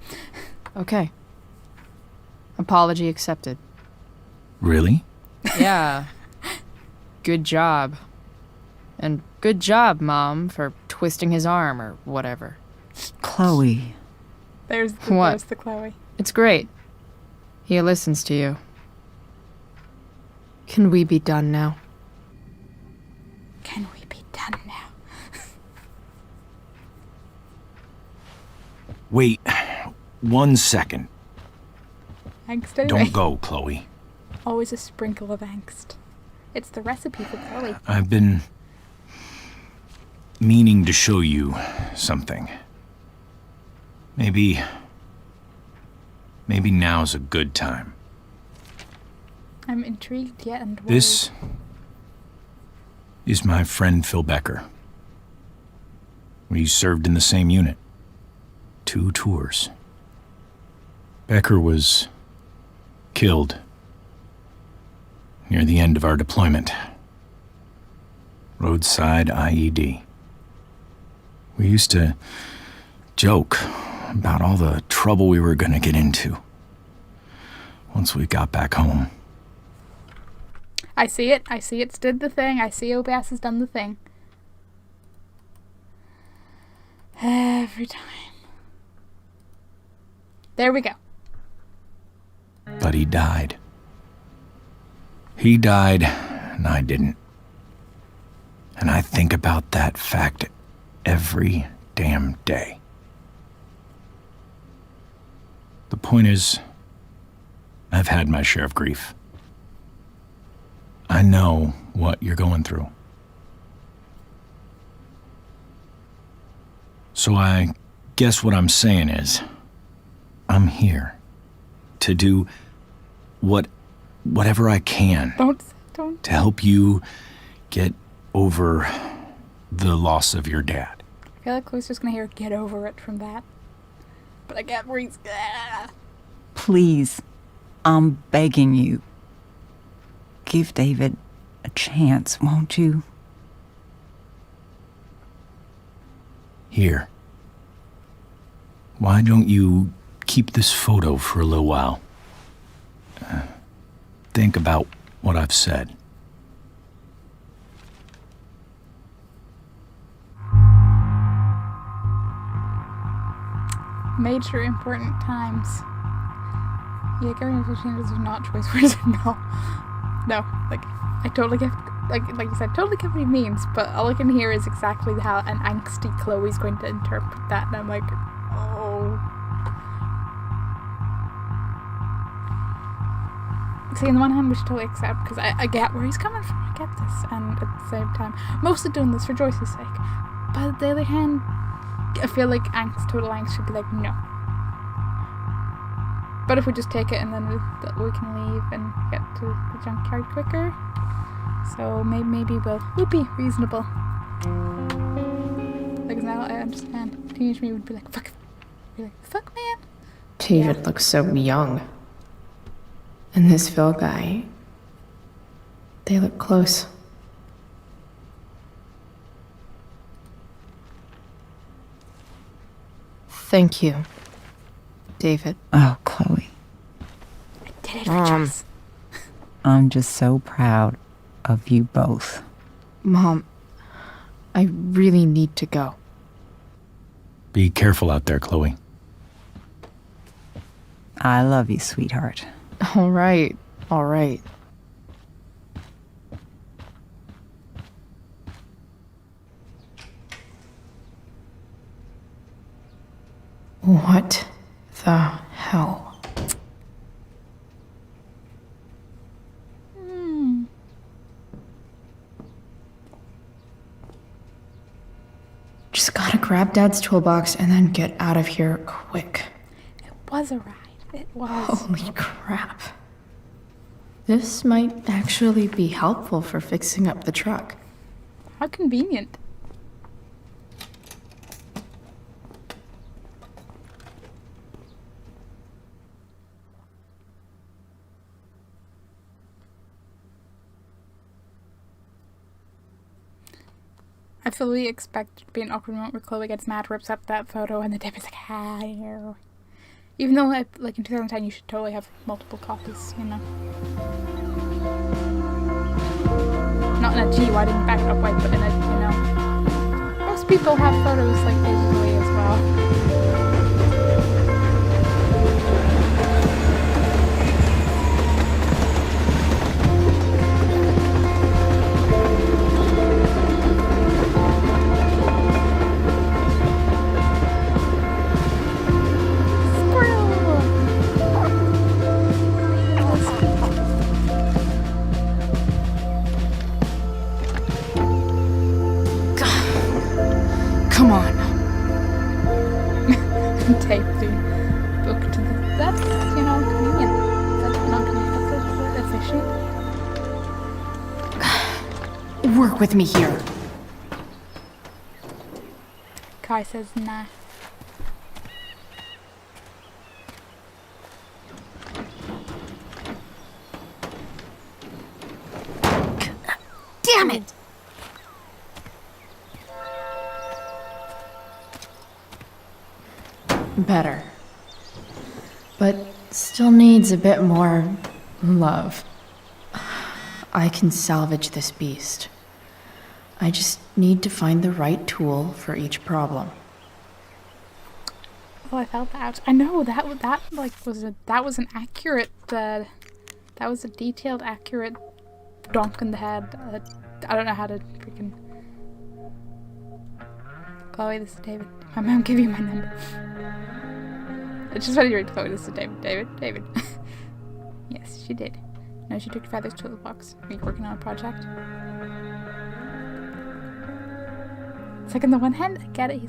Okay. Apology accepted. Really? Yeah. Good job. And good job, Mom, for twisting his arm or whatever. Chloe. There's the Chloe. It's great. He listens to you. Can we be done now? Can we be done now? Wait 1 second. Angst anyway. Don't go, Chloe. Always a sprinkle of angst. It's the recipe for Chloe. I've been meaning to show you something. Maybe now's a good time. I'm intrigued yet and worried. This is my friend Phil Becker. We served in the same unit. 2 tours. Becker was killed near the end of our deployment. Roadside IED. We used to joke about all the trouble we were gonna get into once we got back home. I see it. It's did the thing. I see OBS has done the thing. Every time. There we go. But he died. He died, and I didn't. And I think about that fact every damn day. The point is, I've had my share of grief. I know what you're going through. So I guess what I'm saying is, I'm here to do whatever I can Don't. to help you get over the loss of your dad. I feel like Chloe's just gonna hear "get over it" from that. But I get where he's. Please, I'm begging you. Give David a chance, won't you? Here. Why don't you keep this photo for a little while? Think about what I've said. Major important times. Yeah, Gary is not choice words. No. Like, I totally get, like you said, totally get what he means, but all I can hear is exactly how an angsty Chloe's going to interpret that, and I'm like, oh. See, on the one hand, we should totally accept, because I get where he's coming from, I get this, and at the same time, mostly doing this for Joyce's sake. But on the other hand, I feel like total angst should be like, no. But if we just take it and then we can leave and get to the junkyard quicker. So maybe we'll be reasonable. Like now I understand. Teenage me would be like, fuck. Be like, fuck man. David looks so young. And this Phil guy, they look close. Thank you, David. Oh, Chloe. Did it, Rachels. I'm just so proud of you both. Mom, I really need to go. Be careful out there, Chloe. I love you, sweetheart. All right, all right. What the hell? Just gotta grab Dad's toolbox and then get out of here quick. It was a ride. It was. Holy crap. This might actually be helpful for fixing up the truck. How convenient. I fully expect it to be an awkward moment where Chloe gets mad, rips up that photo, and the David's like, ah, even though, like, in 2010, you should totally have multiple copies, you know? Not in a gee, why didn't you back it up white, but in a, you know? Most people have photos, like, digitally as well. Come on. Tape the book to the... That's, you know, convenient. That's not convenient. That's efficient. Work with me here. Kai says nah. Damn it! Better. But still needs a bit more love. I can salvage this beast. I just need to find the right tool for each problem. Oh, I felt that. I know that was an accurate. That was a detailed, accurate donk in the head. I don't know how to freaking. Chloe, this is David. My mom gave you my number. It's just funny to read Chloe. This is David. David. Yes, she did. No, she took your father's toolbox. Are you working on a project? It's like on the one hand, I get it.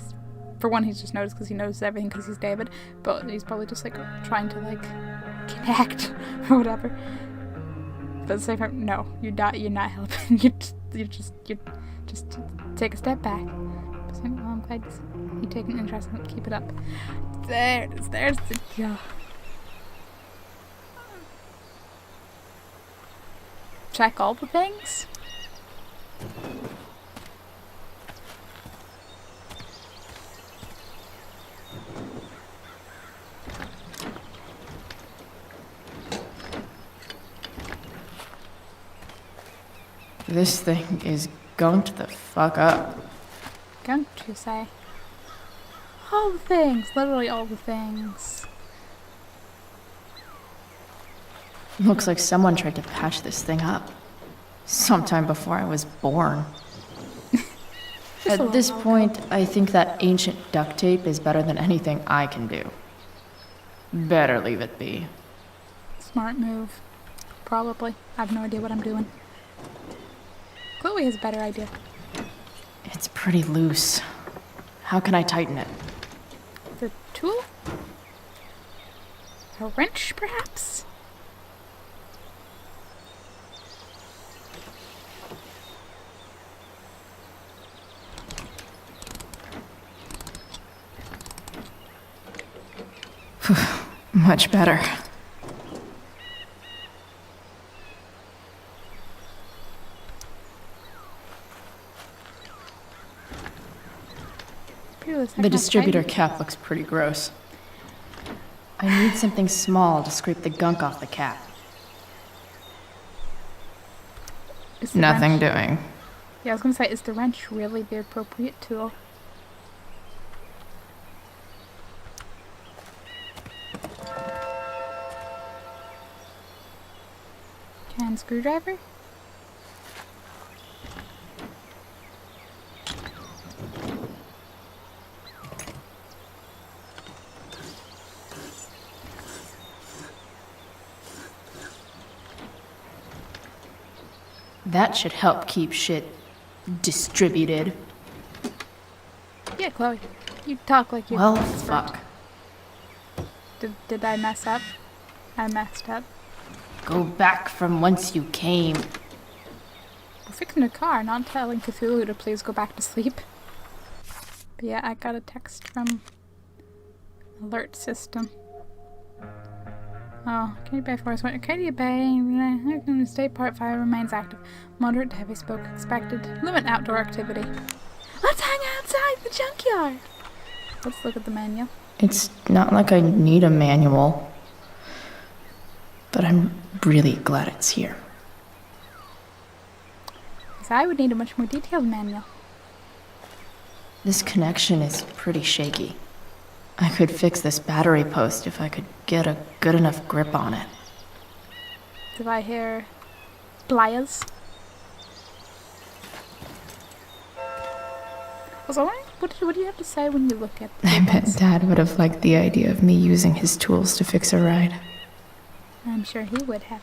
For one, he's just noticed because he knows everything because he's David. But he's probably just like trying to like connect or whatever. But at the same time, no, you're not helping. You just take a step back. So, well, I'm glad you take an interest in it. Keep it up. There it is. There's the job. Check all the things. This thing is gunked the fuck up. Gunked, you say? All the things. Literally all the things. Looks like someone tried to patch this thing up. Sometime before I was born. At this point, I think that ancient duct tape is better than anything I can do. Better leave it be. Smart move. Probably. I have no idea what I'm doing. Chloe has a better idea. It's pretty loose. How can I tighten it? The tool? A wrench, perhaps? Much better. do this. The distributor cap looks pretty gross. I need something small to scrape the gunk off the cap. Nothing doing. Yeah, I was gonna say, is the wrench really the appropriate tool? Can screwdriver? That should help keep shit distributed. Yeah, Chloe. You talk like you're Well, an expert. fuck. Did I mess up? I messed up. Go back from whence you came. We're fixing a car, not telling Cthulhu to please go back to sleep. But yeah, I got a text from alert system. Oh, Katy Bay Forest. Katy Bay State Part 5 remains active. Moderate to heavy smoke expected. Limit outdoor activity. Let's hang outside the junkyard! Let's look at the manual. It's not like I need a manual. But I'm really glad it's here. Because I would need a much more detailed manual. This connection is pretty shaky. I could fix this battery post if I could get a good enough grip on it. Do I hear pliers? Also, what do you have to say when you look at the I bet Dad would have liked the idea of me using his tools to fix a ride. I'm sure he would have.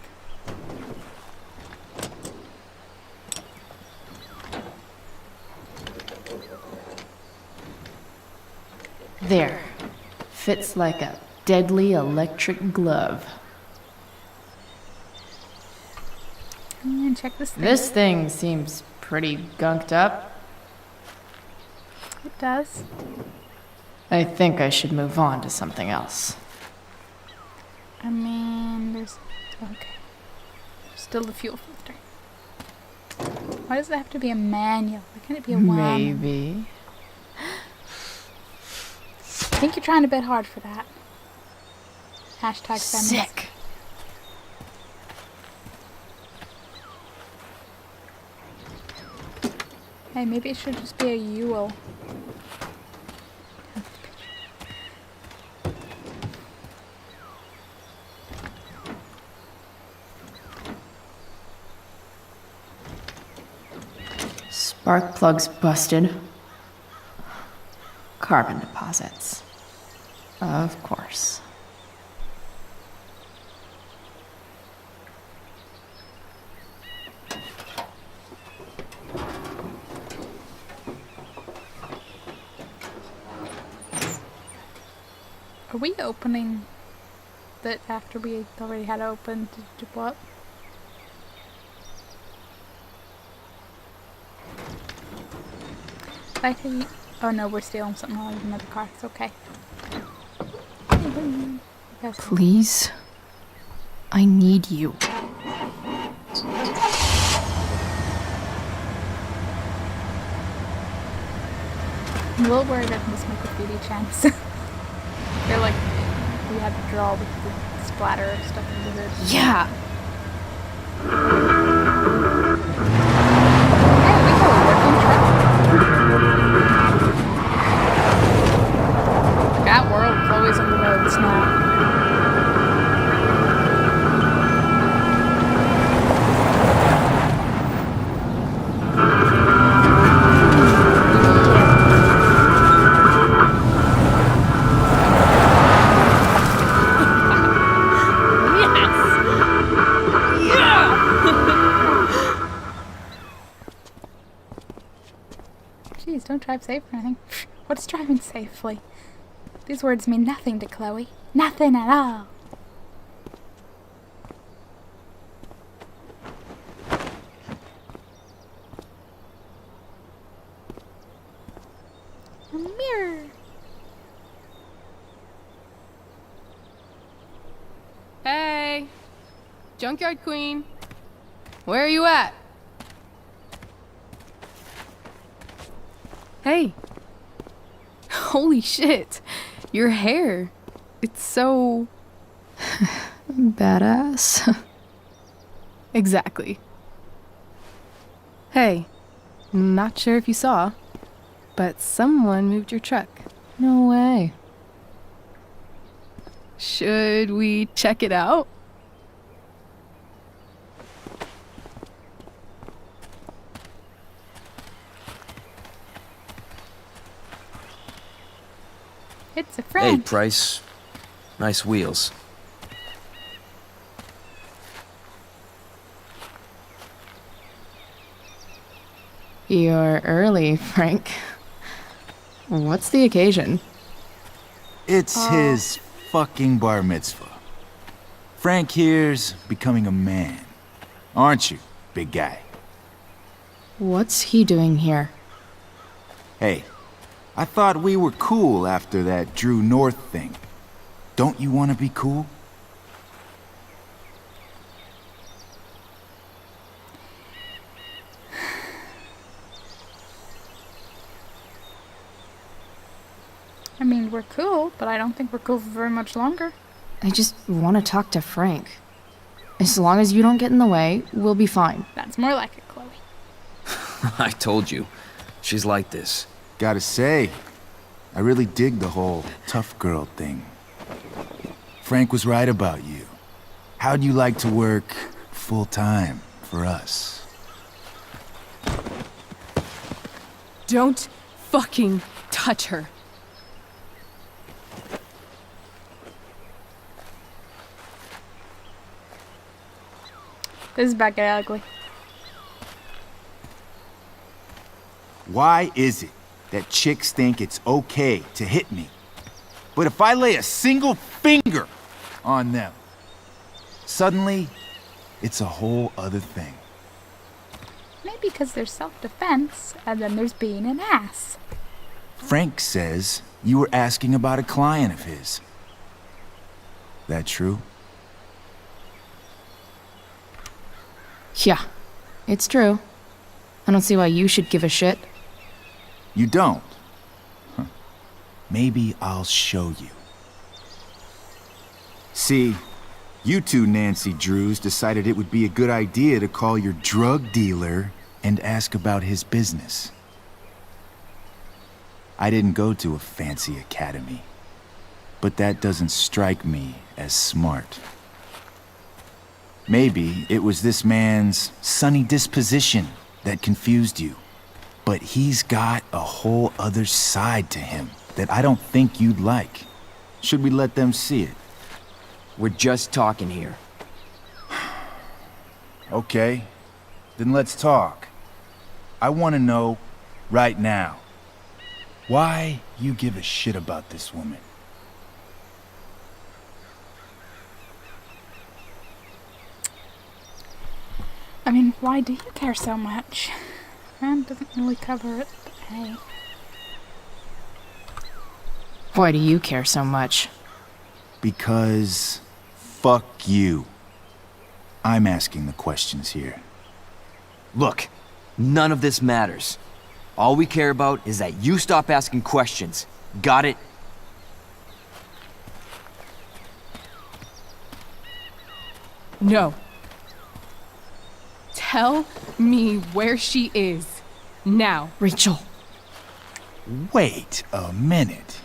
There. Fits like a deadly electric glove. And check this thing. This thing seems pretty gunked up. It does. I think I should move on to something else. I mean, there's... Okay. There's still the fuel filter. Why does it have to be a manual? Why can't it be a one? Maybe. I think you're trying a bit hard for that. Hashtag feminist. Sick. Hey, maybe it should just be a Yule. Spark plugs busted. Carbon deposits. Of course. Are we opening that after we already had opened? To what? I think. Oh no, we're stealing something out of another car. It's okay. Please? I need you. I'm a little worried I can just make a 3D chance. They're like, we had to draw with the splatter of stuff into this. Yeah! Hey, we have a working truck. That world, Chloe's on the roads now. Jeez, don't drive safe or anything. What's driving safely? These words mean nothing to Chloe. Nothing at all. A mirror. Hey! Junkyard Queen! Where are you at? Hey! Holy shit. Your hair. It's so... Badass. Exactly. Hey, not sure if you saw, but someone moved your truck. No way. Should we check it out? It's a Hey, friend. Price. Nice wheels. You're early, Frank. What's the occasion? It's his fucking bar mitzvah. Frank here's becoming a man. Aren't you, big guy? What's he doing here? Hey, I thought we were cool after that Drew North thing. Don't you want to be cool? I mean, we're cool, but I don't think we're cool for very much longer. I just want to talk to Frank. As long as you don't get in the way, we'll be fine. That's more like it, Chloe. I told you. She's like this. Gotta say, I really dig the whole tough girl thing. Frank was right about you. How'd you like to work full time for us? Don't fucking touch her. This is about to get ugly. Why is it that chicks think it's okay to hit me? But if I lay a single finger on them, suddenly it's a whole other thing. Maybe because there's self-defense, and then there's being an ass. Frank says you were asking about a client of his. That true? Yeah, it's true. I don't see why you should give a shit. You don't? Huh. Maybe I'll show you. See, you two Nancy Drews decided it would be a good idea to call your drug dealer and ask about his business. I didn't go to a fancy academy, but that doesn't strike me as smart. Maybe it was this man's sunny disposition that confused you. But he's got a whole other side to him that I don't think you'd like. Should we let them see it? We're just talking here. Okay, then let's talk. I want to know right now why you give a shit about this woman. I mean, why do you care so much? That doesn't really cover it, but hey. Why do you care so much? Because fuck you. I'm asking the questions here. Look, none of this matters. All we care about is that you stop asking questions. Got it? No. Tell me where she is. Now. Rachel. Wait a minute.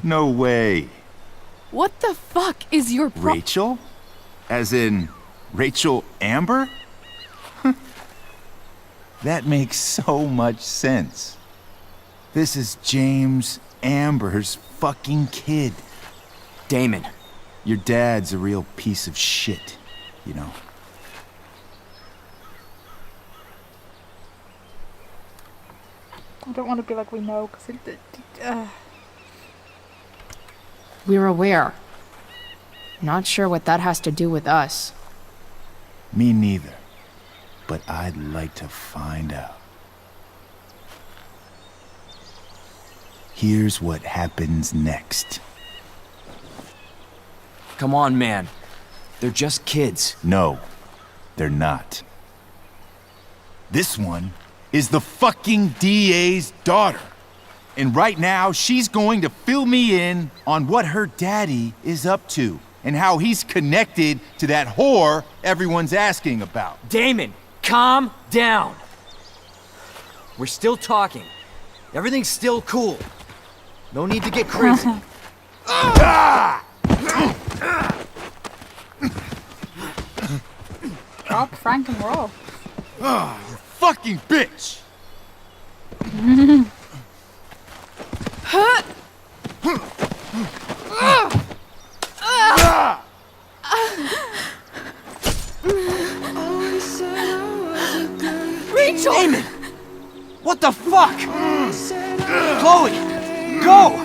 No way. What the fuck is your Rachel? As in, Rachel Amber? That makes so much sense. This is James Amber's fucking kid. Damon. Your dad's a real piece of shit, you know. I don't want to be like we know, because We're aware. Not sure what that has to do with us. Me neither. But I'd like to find out. Here's what happens next. Come on, man. They're just kids. No, they're not. This one is the fucking DA's daughter. And right now, she's going to fill me in on what her daddy is up to and how he's connected to that whore everyone's asking about. Damon, calm down. We're still talking. Everything's still cool. No need to get crazy. Drop Frank and roll. You fucking bitch! Rachel! Damon! What the fuck? Chloe! Go!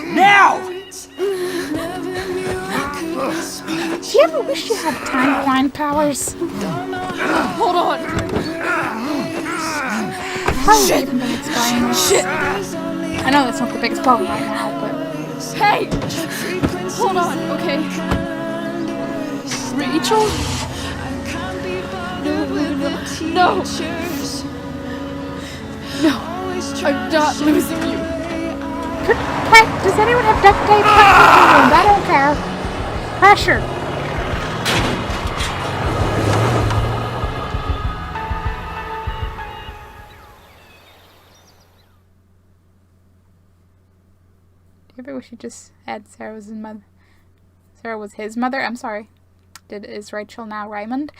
Now! Do you ever wish you had timeline powers? Hold on. Probably even been explaining this. Shit! I know that's not the biggest problem right now, but... Hey! Hold on, okay. Rachel? No! No! I'm not losing you. Does anyone have duct tape? I don't care. Pressure. Do you ever wish you just had Sarah was his mother? Sarah was his mother? I'm sorry. Is Rachel now Raymond?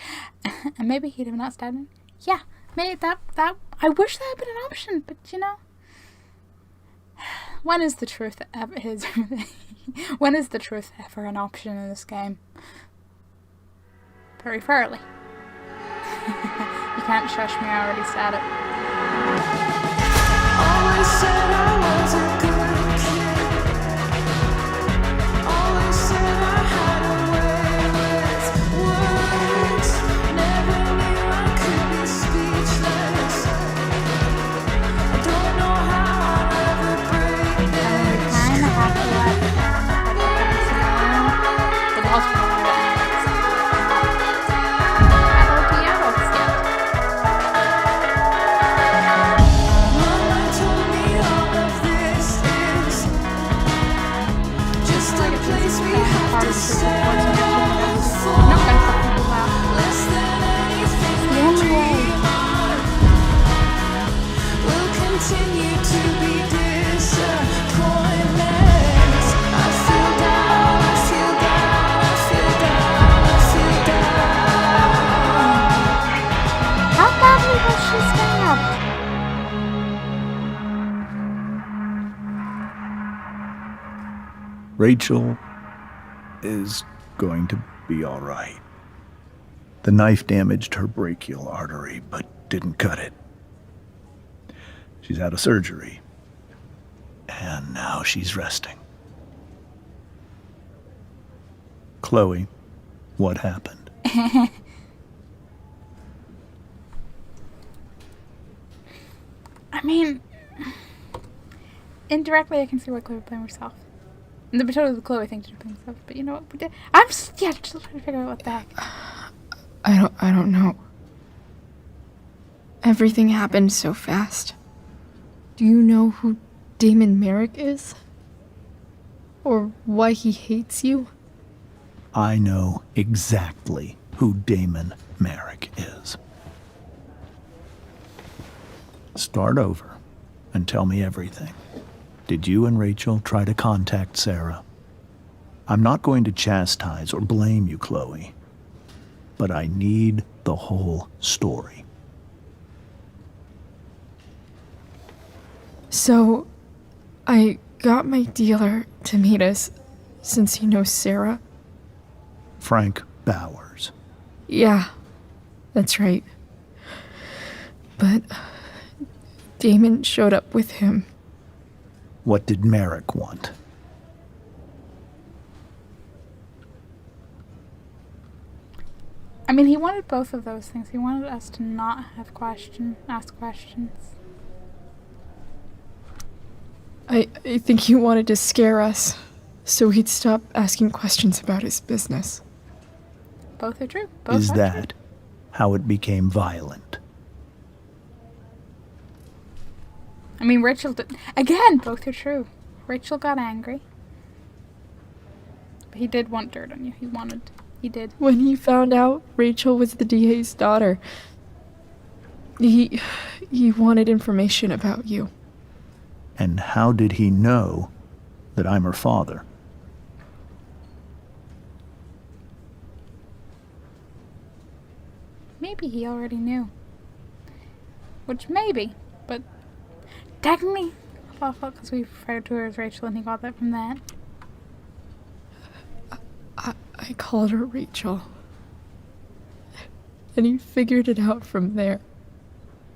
And maybe he'd have not stabbed him? Yeah, maybe that I wish that had been an option, but you know. When is the truth ever when is the truth ever an option in this game? Very rarely. You can't shush me, I already said it. Always said I was a good kid. Always said I had a way with words. Never knew I could be speechless. I don't know how I'll ever break this. I kinda have to let the hospital. Rachel is going to be all right. The knife damaged her brachial artery, but didn't cut it. She's had a surgery, and now she's resting. Chloe, what happened? I mean, indirectly I can see why Chloe would blame herself. And the totally the Chloe thing to blame herself, but you know what? I'm still trying to figure out what the heck. I don't know. Everything happened so fast. Do you know who Damon Merrick is? Or why he hates you? I know exactly who Damon Merrick is. Start over and tell me everything. Did you and Rachel try to contact Sarah? I'm not going to chastise or blame you, Chloe, but I need the whole story. So, I got my dealer to meet us, since he knows Sarah. Frank Bowers. Yeah, that's right. But Damon showed up with him. What did Merrick want? I mean, he wanted both of those things. He wanted us to not have ask questions. I think he wanted to scare us, so he'd stop asking questions about his business. Both are true. Both Is are that true. how it became violent? I mean, Rachel did. Again, both are true. Rachel got angry. But he did want dirt on you. He did. When he found out Rachel was the DA's daughter, he wanted information about you. And how did he know that I'm her father? Maybe he already knew. Which maybe, but technically, because we referred to her as Rachel and he got that from that. I called her Rachel. And he figured it out from there.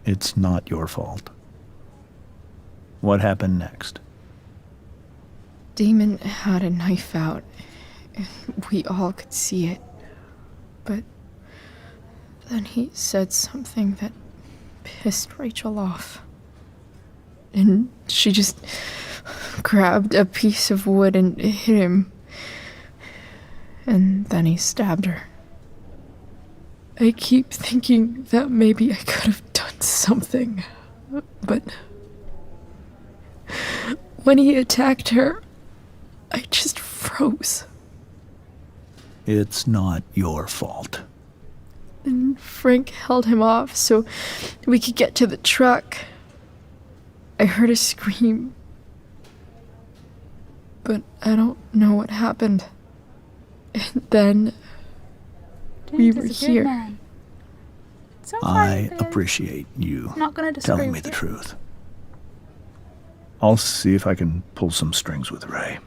It's not your fault. What happened next? Damon had a knife out. And we all could see it. But then he said something that pissed Rachel off. And she just grabbed a piece of wood and hit him. And then he stabbed her. I keep thinking that maybe I could have done something, but when he attacked her, I just froze. It's not your fault. And Frank held him off so we could get to the truck. I heard a scream, but I don't know what happened. And then we were here. Man. So I appreciate you not gonna disagree telling me with the you. truth. I'll see if I can pull some strings with Ray.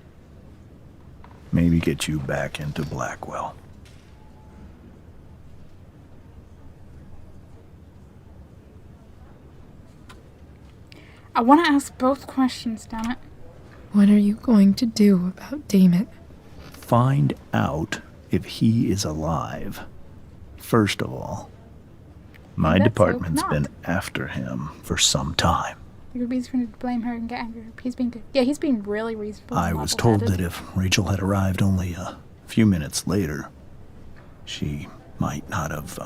Maybe get you back into Blackwell. I want to ask both questions, damn it. What are you going to do about Damon? Find out if he is alive. First of all, my department's been after him for some time. You're going to blame her and get angry. He's being really reasonable. I was told that if Rachel had arrived only a few minutes later, she might not have,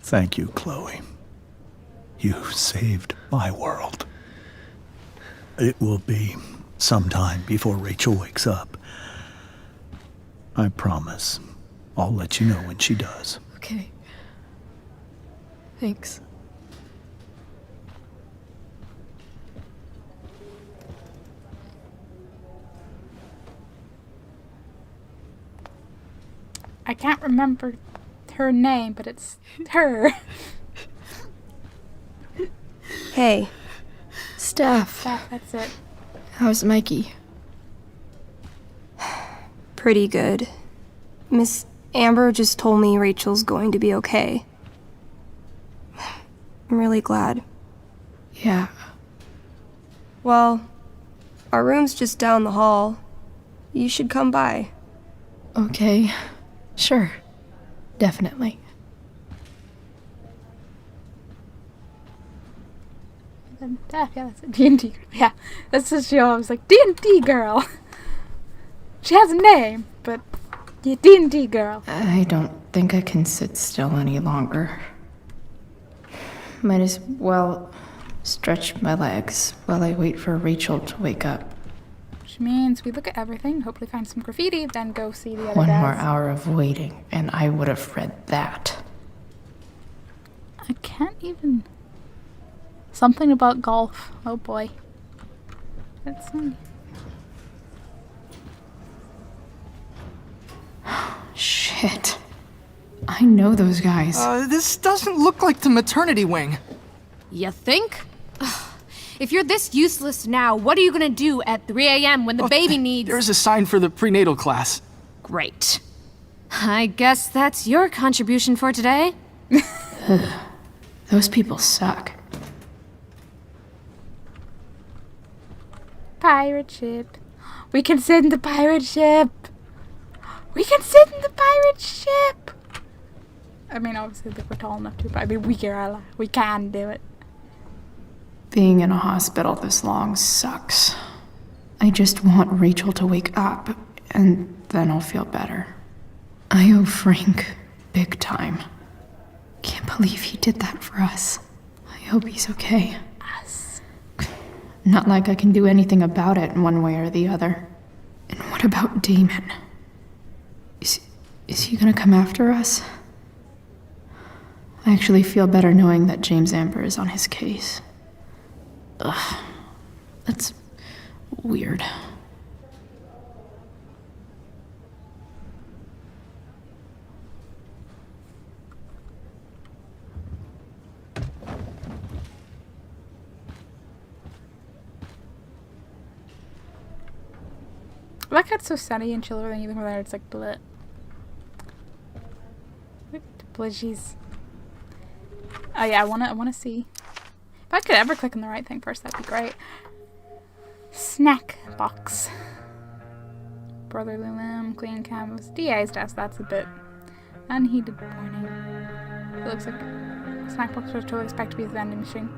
Thank you, Chloe. You saved my world. It will be some time before Rachel wakes up. I promise. I'll let you know when she does. Okay. Thanks. I can't remember her name, but it's her. Hey. Steph. That's it. How's Mikey? Pretty good. Miss Amber just told me Rachel's going to be okay. I'm really glad. Yeah. Well, our room's just down the hall. You should come by. Okay. Sure. Definitely. Yeah, that's a D&D. Yeah, that's the show. I was like, D&D girl. She has a name, but yeah, D&D girl. I don't think I can sit still any longer. Might as well stretch my legs while I wait for Rachel to wake up. Which means we look at everything, hopefully find some graffiti, then go see the other One guys. more hour of waiting, and I would have read that. I can't even... Something about golf. Oh boy. That's... Shit. I know those guys. This doesn't look like the maternity wing. You think? If you're this useless now, what are you gonna do at 3 a.m. when the baby needs... There's a sign for the prenatal class. Great. I guess that's your contribution for today. Those people suck. Pirate ship. We can sit in the pirate ship. We can sit in the pirate ship. I mean, obviously, we're tall enough to, but I mean, we can do it. Being in a hospital this long sucks. I just want Rachel to wake up, and then I'll feel better. I owe Frank big time. Can't believe he did that for us. I hope he's okay. Not like I can do anything about it in one way or the other. And what about Damon? Is he gonna come after us? I actually feel better knowing that James Amber is on his case. Ugh. That's weird. I like how it's so sunny and chill, and even whether it's like bleh. Blizzies. Oh yeah, I wanna see. If I could ever click on the right thing first, that'd be great. Snack box. Brotherly limb, clean canvas. DA's desk, that's a bit unheated warning. It looks like a snack box was totally expect to be a vending machine.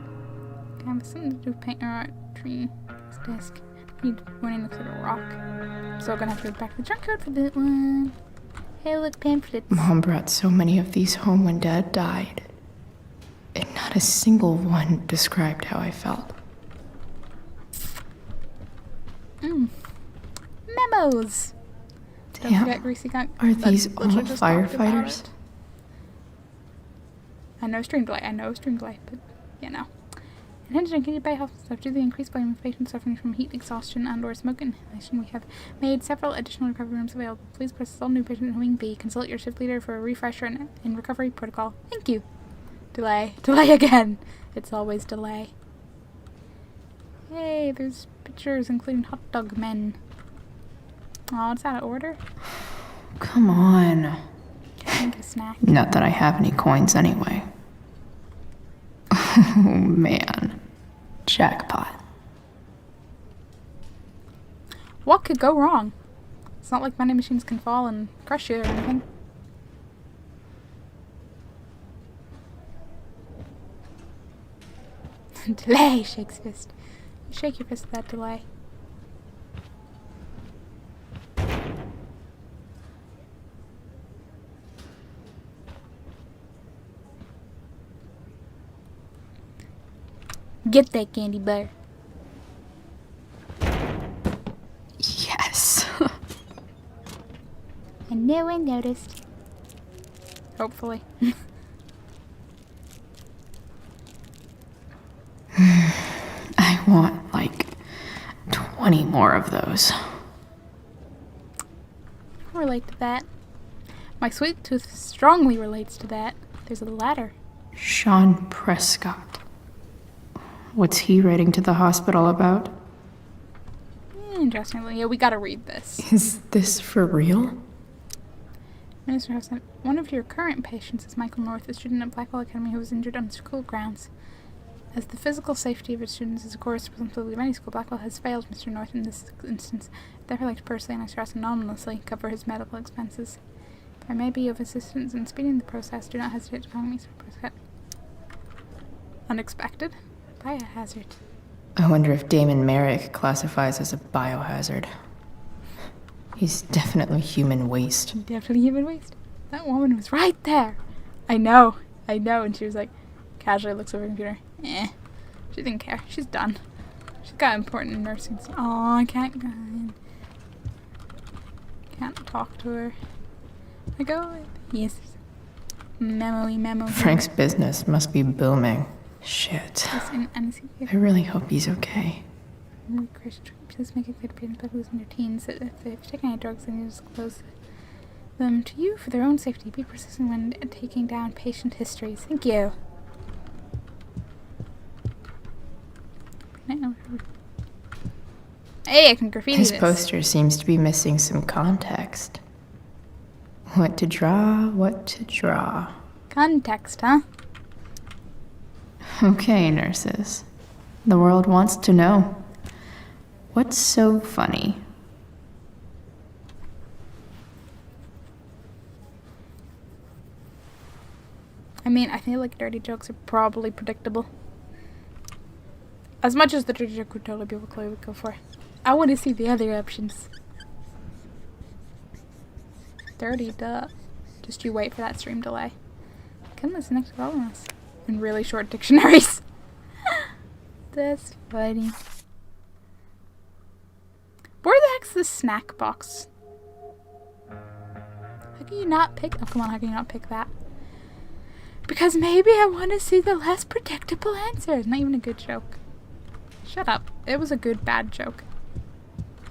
Canvas, something to do with paint or art. Tree. This desk. Need warning, looks like a rock. So I'm gonna have to go back to the junk code for that one. Hey, look, pamphlets. Mom brought so many of these home when Dad died. And not a single one described how I felt. Memos! Don't Damn. forget Greasy Got... Are these all literally just talked about firefighters? it. I know stream delay, but, you know. Attention, can you buy health stuff? Due to the increased volume of patients suffering from heat exhaustion and or smoke inhalation, we have made several additional recovery rooms available. Please process all new patients in Wing B. Consult your shift leader for a refresher in recovery protocol. Thank you. Delay. Delay again. It's always delay. Hey, there's pictures including hot dog men. Oh, it's out of order. Come on. I need a snack. Not that I have any coins anyway. Oh man. Jackpot. What could go wrong? It's not like vending machines can fall and crush you or anything. Delay, shakes fist. You shake your fist at that delay. Get that candy bar. Yes. And no one noticed. Hopefully. I want like 20 more of those. I relate to that. My sweet tooth strongly relates to that. There's a ladder. Sean Prescott. What's he writing to the hospital about? Interestingly, yeah, we gotta read this. Is this for real? Minister House, one of your current patients is Michael North, a student at Blackwell Academy who was injured on school grounds. As the physical safety of its students is, of course, responsibility of any school, Blackwell has failed Mr. North in this instance. I'd therefore like to personally, and I stress anonymously, cover his medical expenses. If I may be of assistance in speeding the process, do not hesitate to contact me, Mr. Prescott. Unexpected? Biohazard. I wonder if Damon Merrick classifies as a biohazard. He's definitely human waste. Definitely human waste. That woman was right there. I know. And she was like, casually looks over the computer. She didn't care. She's done. She's got important nursing. Oh, I can't go in. Can't talk to her. I go. Yes. Memo. Frank's business must be booming. Shit. I really hope he's okay. Please make it clear to patients about losing their teens that if they've taken any drugs, they need to disclose them to you for their own safety. Be persistent when taking down patient histories. Thank you. Hey, I can graffiti His this. poster seems to be missing some context. What to draw. Context, huh? Okay, nurses. The world wants to know. What's so funny? I mean, I feel like dirty jokes are probably predictable. As much as the dirty joke would totally be what Chloe would go for. I want to see the other options. Dirty, duh. Just you wait for that stream delay. Come listen next to us in really short dictionaries. That's funny. the snack box? How can you not pick? Oh, come on, how can you not pick that? Because maybe I want to see the less predictable answer. It's not even a good joke. Shut up. It was a good bad joke.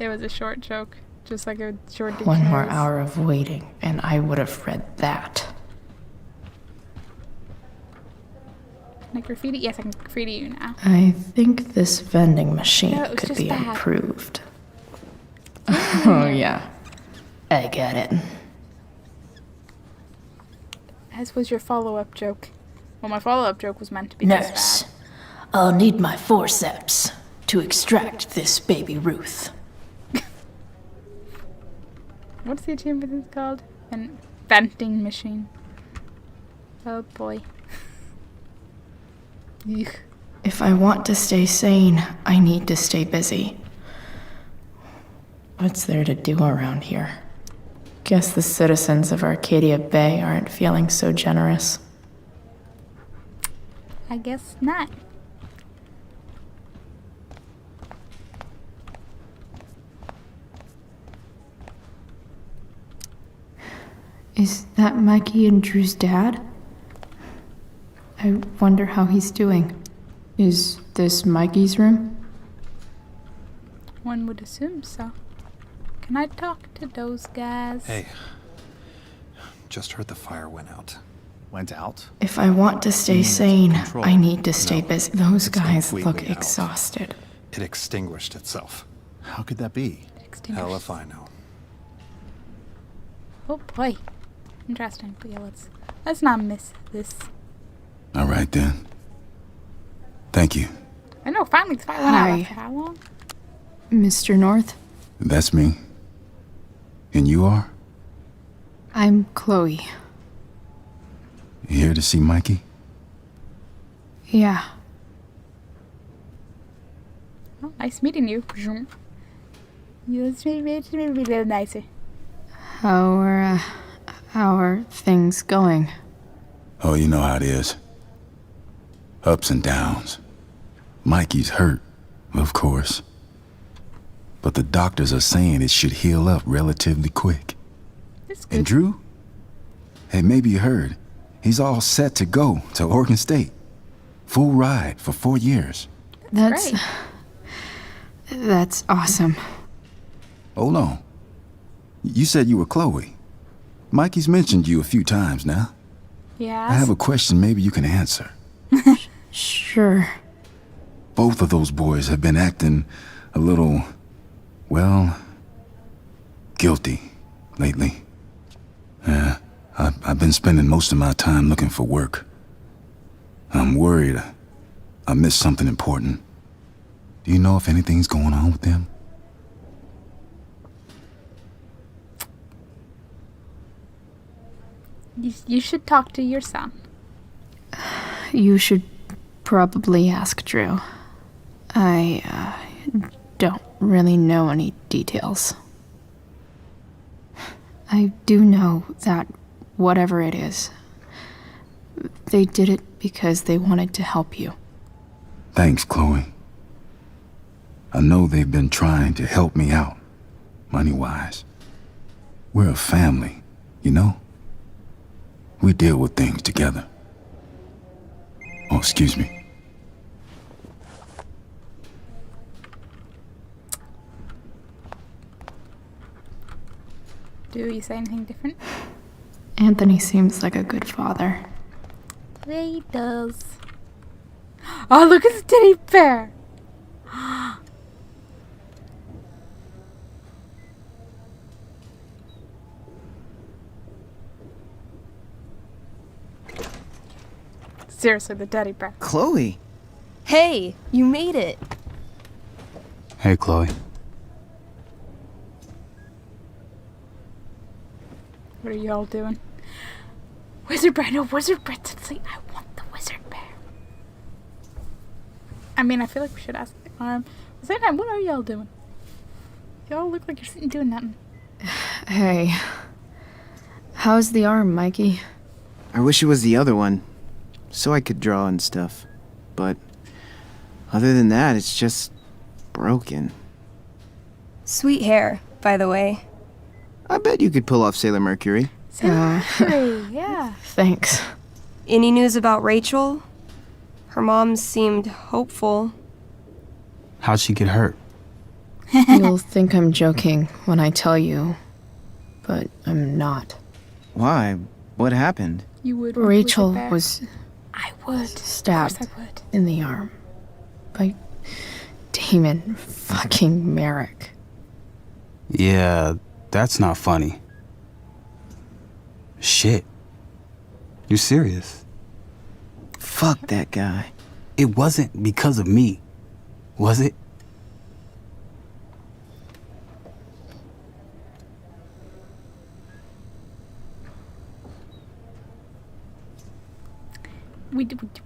It was a short joke. Just like a short dictionary. One more hour of waiting, and I would have read that. Can I graffiti? Yes, I can graffiti you now. I think this vending machine No, it was could just be bad. improved. Oh, yeah. I get it. As was your follow-up joke. Well, my follow-up joke was meant to be this Nurse, bad. I'll need my forceps to extract this baby Ruth. What's the achievement called? An venting machine. Oh boy. Eugh. If I want to stay sane, I need to stay busy. What's there to do around here? Guess the citizens of Arcadia Bay aren't feeling so generous. I guess not. Is that Mikey and Drew's dad? I wonder how he's doing. Is this Mikey's room? One would assume so. Can I talk to those guys? Hey. Just heard the fire went out. Went out? If I want to stay sane, control. I need to stay No, busy. Those it's guys look completely out. exhausted. It extinguished itself. How could that be? Hell if I know. Oh boy. Interesting. But yeah, let's not miss this. All right then. Thank you. I know, finally the fire went out Hi. after how long? Mr. North, That's me. And you are? I'm Chloe. Here to see Mikey? Yeah. Oh, nice meeting you. You just made me a little nicer. How are things going? Oh, you know how it is. Ups and downs. Mikey's hurt, of course. But the doctors are saying it should heal up relatively quick. And Drew? Hey, maybe you heard. He's all set to go to Oregon State. Full ride for 4 years. That's awesome. Hold on. You said you were Chloe. Mikey's mentioned you a few times now. Yeah. I have a question maybe you can answer. Sure. Both of those boys have been acting a little, well, guilty lately. Yeah, I've been spending most of my time looking for work. I'm worried I missed something important. Do you know if anything's going on with them? You should talk to your son. You should probably ask Drew. I don't really know any details. I do know that whatever it is, they did it because they wanted to help you. Thanks, Chloe. I know they've been trying to help me out, money-wise. We're a family, you know? We deal with things together. Oh, excuse me. Do you say anything different? Anthony seems like a good father. Yeah, he does. Oh, look at the teddy bear! Seriously, the teddy bear. Chloe! Hey, you made it. Hey, Chloe. What are you all doing? Wizard bear, no, wizard bear. I want the wizard bear. I mean, I feel like we should ask the arm. What are y'all doing? Y'all look like you're sitting doing nothing. Hey. How's the arm, Mikey? I wish it was the other one, so I could draw and stuff. But other than that, it's just broken. Sweet hair. by the way. I bet you could pull off Sailor Mercury. Mercury, yeah. Thanks. Any news about Rachel? Her mom seemed hopeful. How'd she get hurt? You'll think I'm joking when I tell you, but I'm not. Why? What happened? You would. Rachel was I would. stabbed Of course I would. in the arm by Damon fucking Merrick. Yeah, that's not funny. Shit. You serious? Fuck that guy. It wasn't because of me, was it?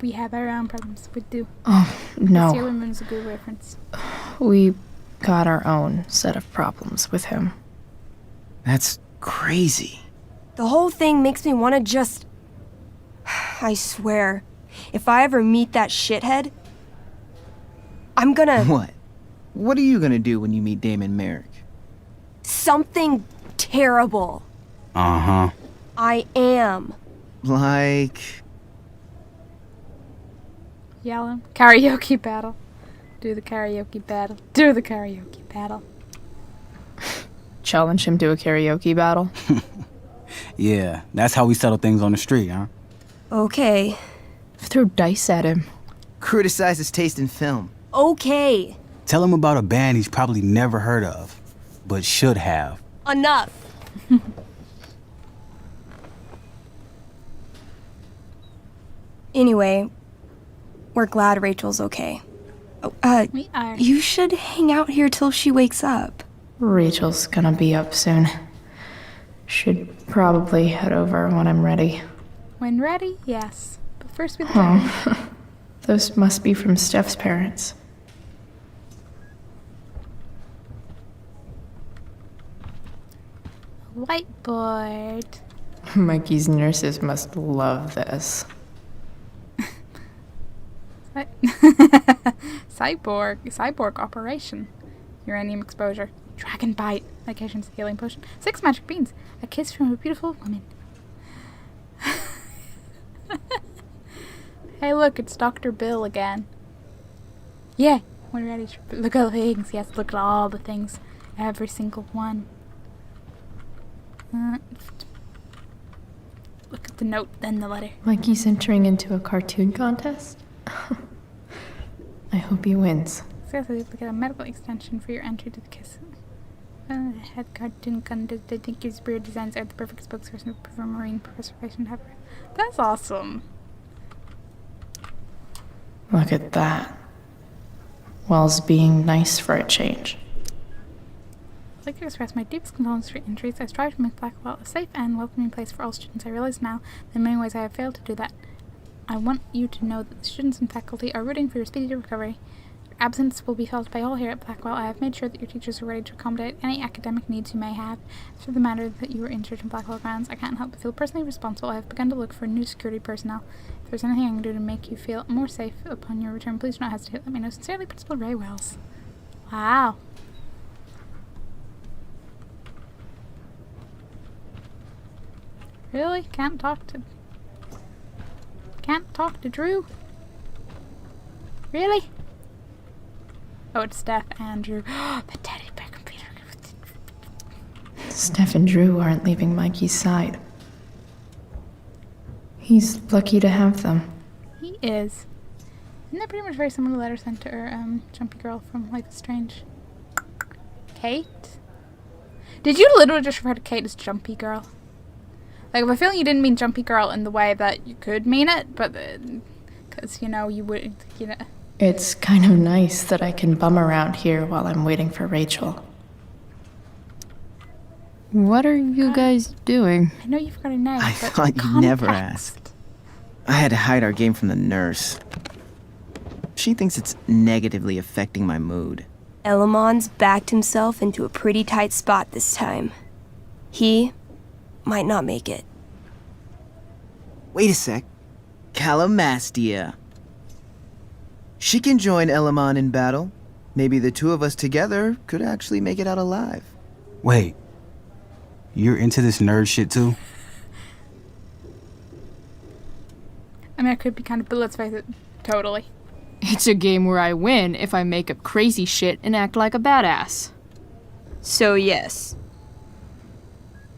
We have our own problems. We do. Oh, no. Sailor Moon's a good reference. We got our own set of problems with him. That's crazy. The whole thing makes me want to just... I swear, if I ever meet that shithead, I'm gonna... What? What are you gonna do when you meet Damon Merrick? Something terrible. Uh-huh. I am. Like... Yell him. Karaoke battle. Do the karaoke battle. Do the karaoke battle. Challenge him to a karaoke battle? Yeah, that's how we settle things on the street, huh? Okay. Throw dice at him. Criticize his taste in film. Okay. Tell him about a band he's probably never heard of, but should have. Enough. Anyway, we're glad Rachel's okay. We are. You should hang out here till she wakes up. Rachel's gonna be up soon. Should probably head over when I'm ready. When ready, yes. But first we the Those must be from Steph's parents. Whiteboard. Mikey's nurses must love this. Cyborg operation. Uranium exposure. Dragon bite. Medications. Healing potion. 6 magic beans. A kiss from a beautiful woman. Hey, look, it's Dr. Bill again. Yeah, we're ready to look at the things. Yes, look at all the things. Every single one. Look at the note, then the letter. Mikey's entering into a cartoon contest? I hope he wins. Seriously, look at a medical extension for your entry to the KISS. Head cartoon contest. I think your spirit designs are the perfect spokesperson for marine preservation. That's awesome. Look at that. Wells being nice for a change. I'd like to express my deepest condolences for your injuries. I strive to make Blackwell a safe and welcoming place for all students. I realize now that in many ways I have failed to do that. I want you to know that the students and faculty are rooting for your speedy recovery. Your absence will be felt by all here at Blackwell. I have made sure that your teachers are ready to accommodate any academic needs you may have. As for the matter that you were injured in Blackwell grounds, I can't help but feel personally responsible. I have begun to look for new security personnel. If there's anything I can do to make you feel more safe upon your return, please do not hesitate. Let me know. Sincerely, Principal Ray Wells. Wow. Really? Can't talk to Drew? Really? Oh, it's Steph and Drew. The teddy bear computer. Steph and Drew aren't leaving Mikey's side. He's lucky to have them. He is. Isn't that pretty much very similar to the letter sent to her, Jumpy Girl from Life is Strange? Kate? Did you literally just refer to Kate as Jumpy Girl? Like, I have a feeling you didn't mean Jumpy Girl in the way that you could mean it, but, because, you know, you would, you know. It's kind of nice that I can bum around here while I'm waiting for Rachel. What are you guys doing? I know you forgot her name, I but thought you never asked. I had to hide our game from the nurse. She thinks it's negatively affecting my mood. Elamon's backed himself into a pretty tight spot this time. He might not make it. Wait a sec. Calamastia. She can join Elamon in battle. Maybe the two of us together could actually make it out alive. Wait. You're into this nerd shit too? I mean, I could be kind of, but let's face it, totally. It's a game where I win if I make up crazy shit and act like a badass. So yes.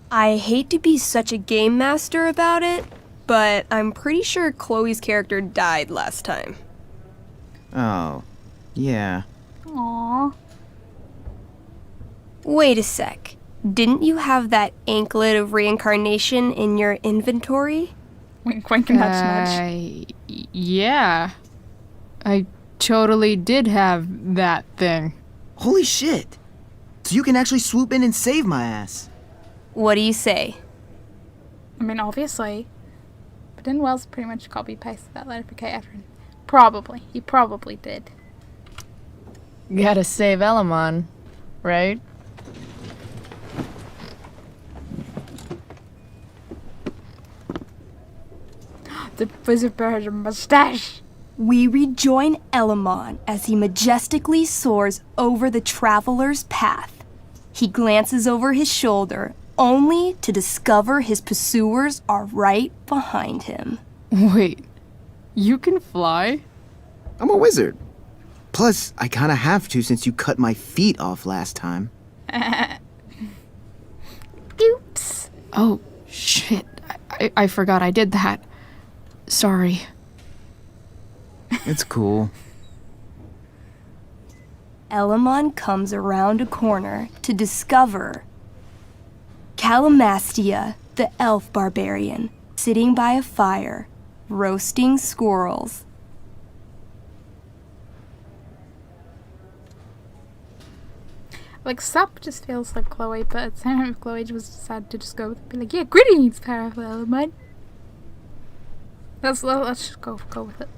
I hate to be such a game master about it, but I'm pretty sure Chloe's character died last time. Oh, yeah. Aww. Wait a sec. Didn't you have that anklet of reincarnation in your inventory? Wink, wink, and nudge, nudge. Yeah. I totally did have that thing. Holy shit! So you can actually swoop in and save my ass. What do you say? I mean, obviously. But didn't Wells pretty much copy-paste that letter for Kate after? Probably. He probably did. Gotta save Elamon, right? The wizard bear has a mustache. We rejoin Elamon as he majestically soars over the traveler's path. He glances over his shoulder, only to discover his pursuers are right behind him. Wait, you can fly? I'm a wizard. Plus, I kinda have to since you cut my feet off last time. Oops. Oh, shit. I forgot I did that. Sorry. It's cool. Elamon comes around a corner to discover Calamastia, the elf barbarian, sitting by a fire, roasting squirrels. Like, Sup just feels like Chloe, but at the same time, if Chloe was decided to just go with it, be like, yeah, greetings, powerful element. Let's just go with it.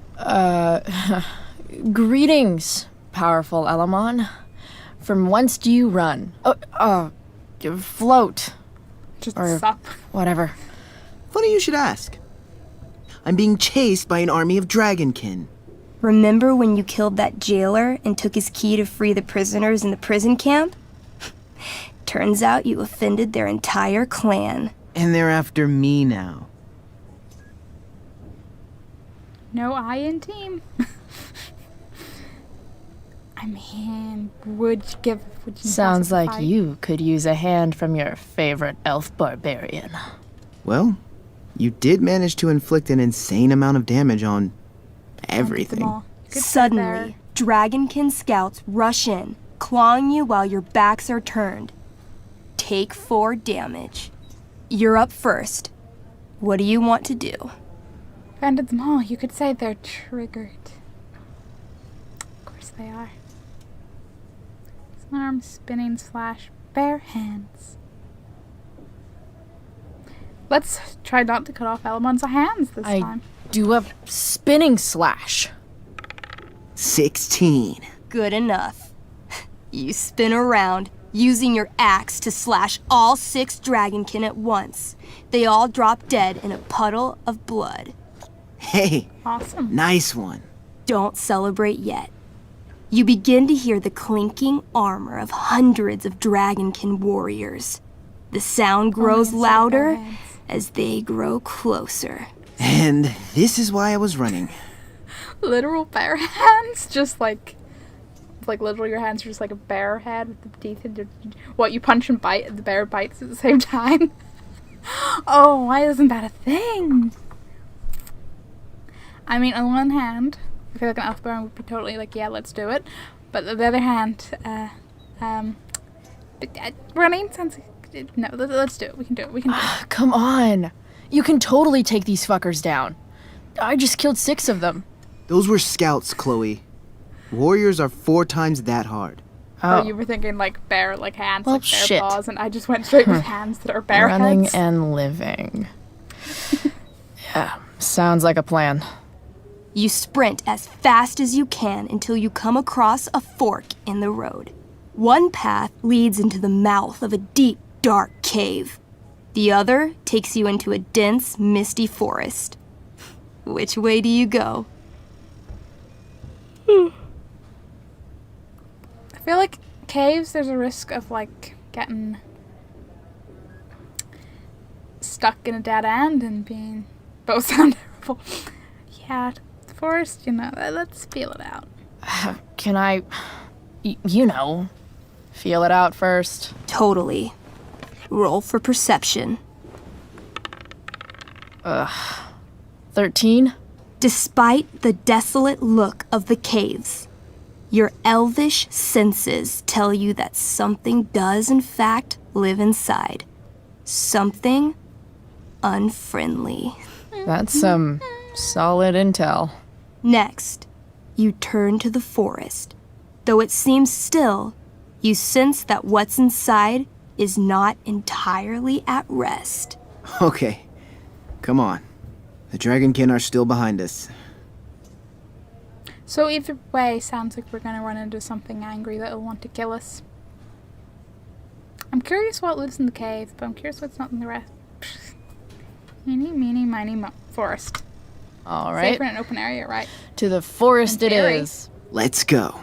Greetings, powerful Elamon. From whence do you run? Float. Just or Sup. Whatever. Funny you should ask. I'm being chased by an army of dragonkin. Remember when you killed that jailer and took his key to free the prisoners in the prison camp? Turns out you offended their entire clan. And they're after me now. No I in team. I mean, would you Sounds like fight? you could use a hand from your favorite elf barbarian. Well, you did manage to inflict an insane amount of damage on everything. Suddenly, dragonkin scouts rush in, clawing you while your backs are turned. Take 4 damage. You're up first. What do you want to do? Offended them all. You could say they're triggered. Of course they are. Arm spinning slash bare hands. Let's try not to cut off Elamon's hands this time. Do a spinning slash. 16. Good enough. You spin around, using your axe to slash all 6 dragonkin at once. They all drop dead in a puddle of blood. Hey, awesome. Nice one. Don't celebrate yet. You begin to hear the clinking armor of hundreds of dragonkin warriors. The sound grows louder as they grow closer. And this is why I was running. Literal bear hands, just like literally your hands are just like a bear head with the teeth and what you punch and bite and the bear bites at the same time. Oh, why isn't that a thing? I mean, on one hand, I feel like an elf baron would be totally like, yeah, let's do it. But on the other hand, running sounds no, let's do it. We can do it. We can do it. Come on. You can totally take these fuckers down. I just killed 6 of them. Those were scouts, Chloe. Warriors are 4 times that hard. Oh, you were thinking like bear, like hands, Well, like bear shit. paws, and I just went straight with hands that are bear Running heads. and living. Yeah, sounds like a plan. You sprint as fast as you can until you come across a fork in the road. One path leads into the mouth of a deep, dark cave. The other takes you into a dense, misty forest. Which way do you go? I feel like caves, there's a risk of like getting stuck in a dead end and being both sound terrible. Yeah, the forest, let's feel it out. Can I, feel it out first? Totally. Roll for perception. 13? Despite the desolate look of the caves, your elvish senses tell you that something does in fact live inside. Something unfriendly. That's some solid intel. Next, you turn to the forest. Though it seems still, you sense that what's inside is not entirely at rest. Okay, come on. The Dragonkin are still behind us. So either way, sounds like we're gonna run into something angry that'll want to kill us. I'm curious what lives in the cave, but I'm curious what's not in the rest. Eeny, meeny, miny, mo. Forest. All right. Safer in an open area, right? To the forest it is. Let's go.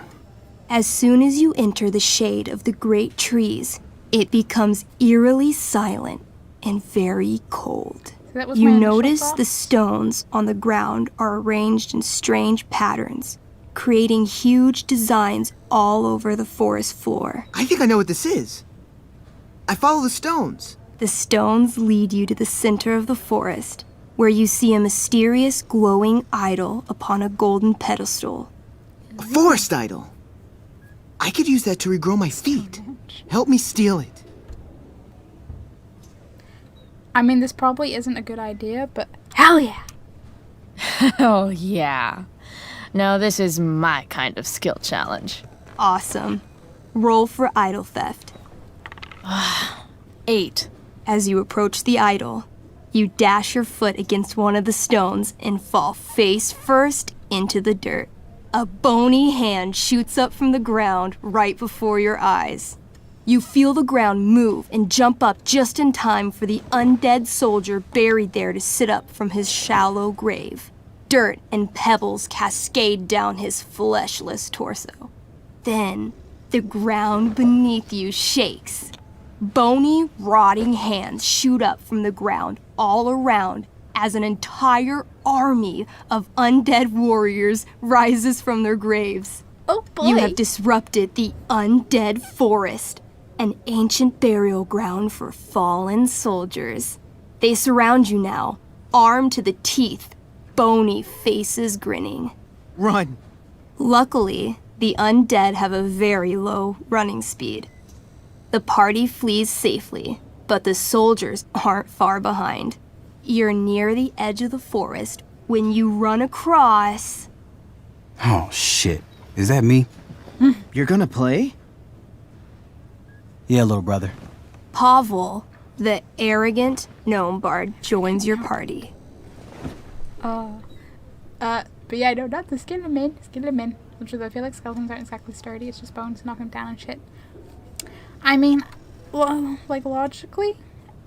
As soon as you enter the shade of the great trees, it becomes eerily silent and very cold. So that was You my initial notice thought. the stones on the ground are arranged in strange patterns, creating huge designs all over the forest floor. I think I know what this is. I follow the stones. The stones lead you to the center of the forest, where you see a mysterious glowing idol upon a golden pedestal. A forest idol. I could use that to regrow my feet. Help me steal it. I mean, this probably isn't a good idea, but hell yeah! Oh, yeah. Now this is my kind of skill challenge. Awesome. Roll for idol theft. 8. As you approach the idol, you dash your foot against one of the stones and fall face first into the dirt. A bony hand shoots up from the ground right before your eyes. You feel the ground move and jump up just in time for the undead soldier buried there to sit up from his shallow grave. Dirt and pebbles cascade down his fleshless torso. Then, the ground beneath you shakes. Bony, rotting hands shoot up from the ground all around as an entire army of undead warriors rises from their graves. Oh boy! You have disrupted the undead forest, an ancient burial ground for fallen soldiers. They surround you now, armed to the teeth, bony faces grinning. Run! Luckily, the undead have a very low running speed. The party flees safely, but the soldiers aren't far behind. You're near the edge of the forest when you run across... Oh, shit. Is that me? You're gonna play? Yeah, little brother. Pavel, the arrogant gnome bard, joins your party. But yeah, no, not the Skeleman. Skeleman. Which I feel like skeletons aren't exactly sturdy, it's just bones knock them down and shit. I mean, well, like logically,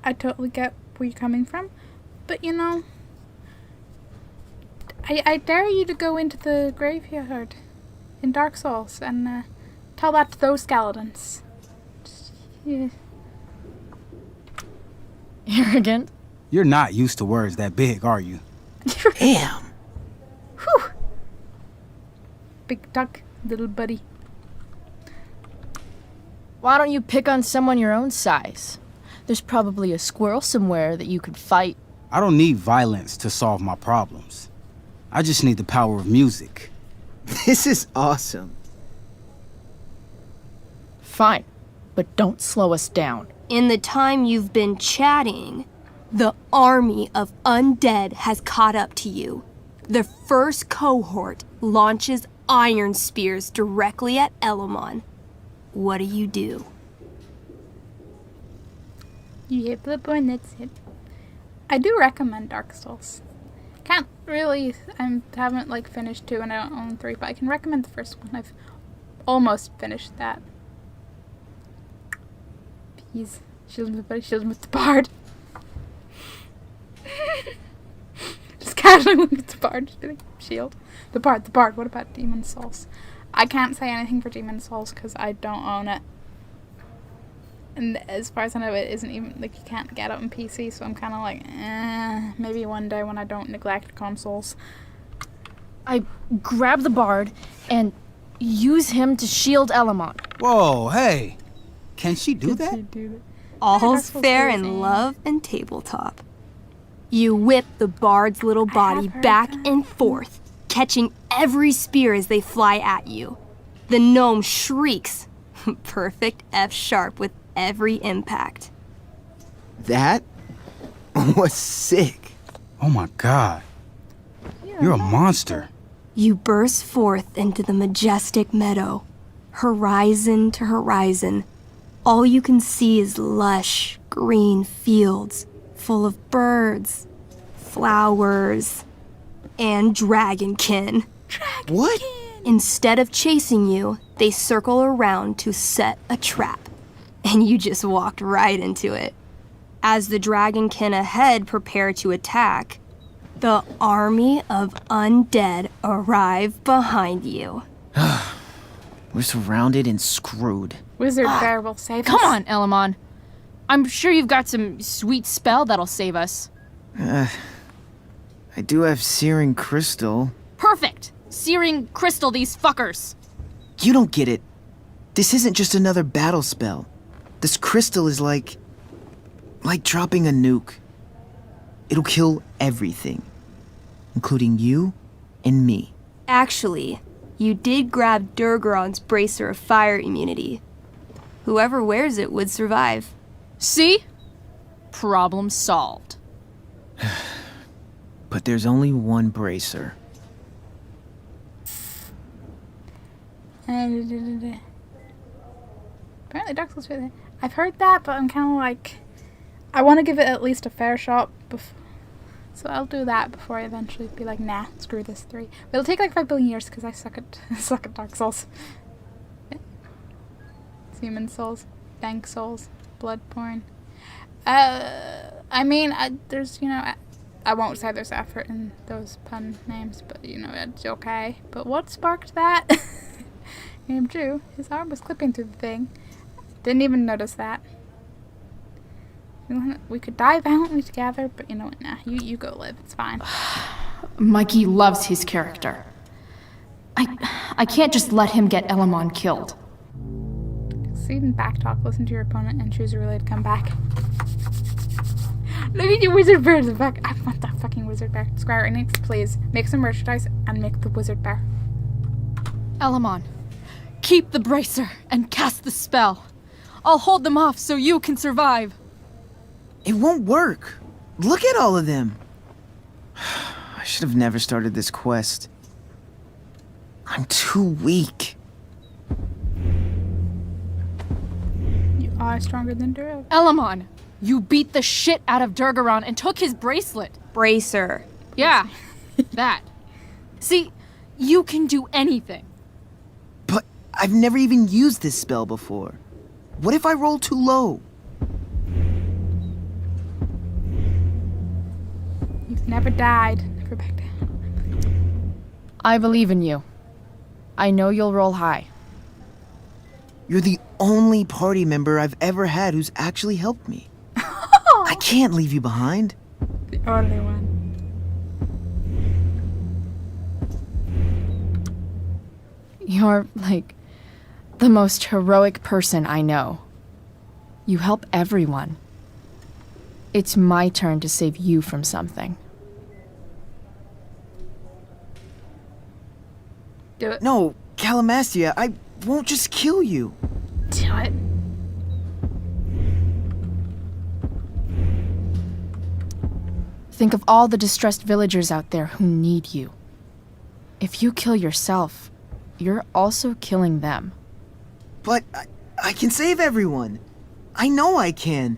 I totally get where you're coming from, but I dare you to go into the graveyard in Dark Souls and tell that to those skeletons. Yeah. Arrogant? You're not used to words that big, are you? Damn. Whew. Big duck, little buddy. Why don't you pick on someone your own size? There's probably a squirrel somewhere that you could fight. I don't need violence to solve my problems. I just need the power of music. This is awesome. Fine, but don't slow us down. In the time you've been chatting, the army of undead has caught up to you. The first cohort launches iron spears directly at Elamon. What do? You hit the point, that's it. I do recommend Dark Souls. Can't really, I haven't like finished 2 and I don't own 3, but I can recommend the first one. I've almost finished that. He's shield with the bard. Just casually look at the bard, just be like, shield. The bard, what about Demon Souls? I can't say anything for Demon Souls because I don't own it. And as far as I know, it isn't even, like, you can't get it on PC, so I'm kind of like, maybe one day when I don't neglect consoles. I grab the bard and use him to shield Elamon. Whoa, hey. Can she do that? All's fair in love and tabletop. You whip the bard's little body back and forth, catching every spear as they fly at you. The gnome shrieks. Perfect F-sharp with every impact. That was sick. Oh my god. You're a monster. You burst forth into the majestic meadow, horizon to horizon. All you can see is lush, green fields full of birds, flowers, and dragonkin. What? Instead of chasing you, they circle around to set a trap, and you just walked right into it. As the dragonkin ahead prepare to attack, the army of undead arrive behind you. We're surrounded and screwed. Wizard Bear will save us. Come on, Elamon. I'm sure you've got some sweet spell that'll save us. I do have Searing Crystal. Perfect! Searing crystal these fuckers. You don't get it. This isn't just another battle spell. This crystal is like dropping a nuke. It'll kill everything, including you and me. Actually, you did grab Durgaron's bracer of fire immunity. Whoever wears it would survive. See? Problem solved. But there's only one bracer. Apparently Dark Souls 3. I've heard that, but I'm kind of like, I want to give it at least a fair shot. So I'll do that before I eventually be like, nah, screw this 3. But it'll take like 5 billion years because I suck at Dark Souls. Yeah. Demon Souls, Dank Souls, Bloodborne. I mean, there's, I won't say there's effort in those pun names, but it's okay. But what sparked that? Game 2, his arm was clipping through the thing. Didn't even notice that. We could die valiantly together, but you know what? Nah, you go live. It's fine. Mikey loves his character. I can't just let him get Elamon killed. Succeed in backtalk. Listen to your opponent and choose a relay to come back. Look at your wizard bear in the back. I want that fucking wizard bear. Square Enix, please make some merchandise and make the wizard bear. Elamon, keep the bracer and cast the spell. I'll hold them off so you can survive. It won't work. Look at all of them. I should have never started this quest. I'm too weak. You are stronger than Duro. Elamon, you beat the shit out of Durgaron and took his bracelet. Bracer. Yeah, that. See, you can do anything. But I've never even used this spell before. What if I roll too low? You've never died. Never back down. I believe in you. I know you'll roll high. You're the only party member I've ever had who's actually helped me. I can't leave you behind. The only one. You're, like, the most heroic person I know. You help everyone. It's my turn to save you from something. Do it. No, Calamastia, I won't just kill you. Do it. Think of all the distressed villagers out there who need you. If you kill yourself, you're also killing them. But I can save everyone. I know I can.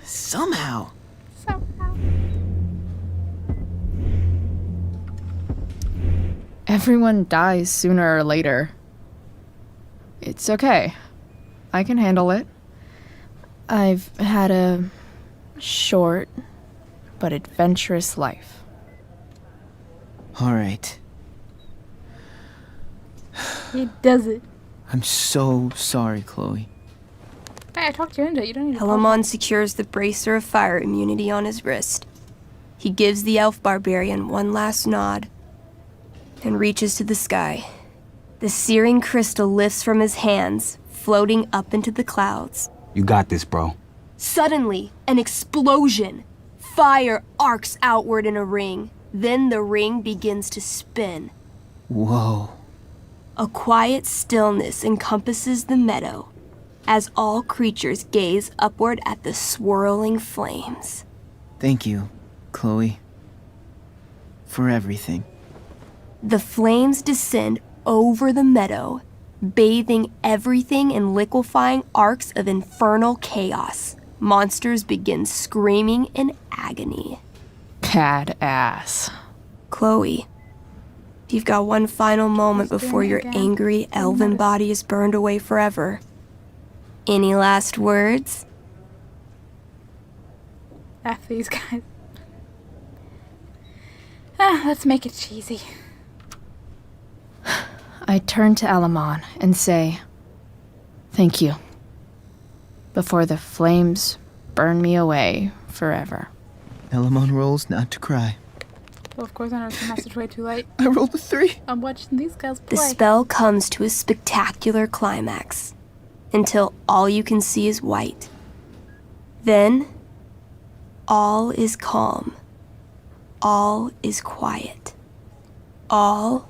Somehow. Everyone dies sooner or later. It's okay. I can handle it. I've had a short but adventurous life. All right. He does it. I'm so sorry, Chloe. Hey, I talked you into it. You don't need to Elamon secures the bracer of fire immunity on his wrist. He gives the elf barbarian one last nod and reaches to the sky. The searing crystal lifts from his hands, floating up into the clouds. You got this, bro. Suddenly, an explosion. Fire arcs outward in a ring. Then the ring begins to spin. Whoa. A quiet stillness encompasses the meadow as all creatures gaze upward at the swirling flames. Thank you, Chloe. For everything. The flames descend over the meadow, bathing everything in liquefying arcs of infernal chaos. Monsters begin screaming in agony. Badass. Chloe, you've got one final moment before your angry elven body is burned away forever. Any last words? F these guys. Let's make it cheesy. I turn to Elamon and say, thank you. Before the flames burn me away forever. Elamon rolls not to cry. Well, of course, I noticed the message way too late. I rolled a 3. I'm watching these guys play. The spell comes to a spectacular climax until all you can see is white. Then, all is calm. All is quiet. All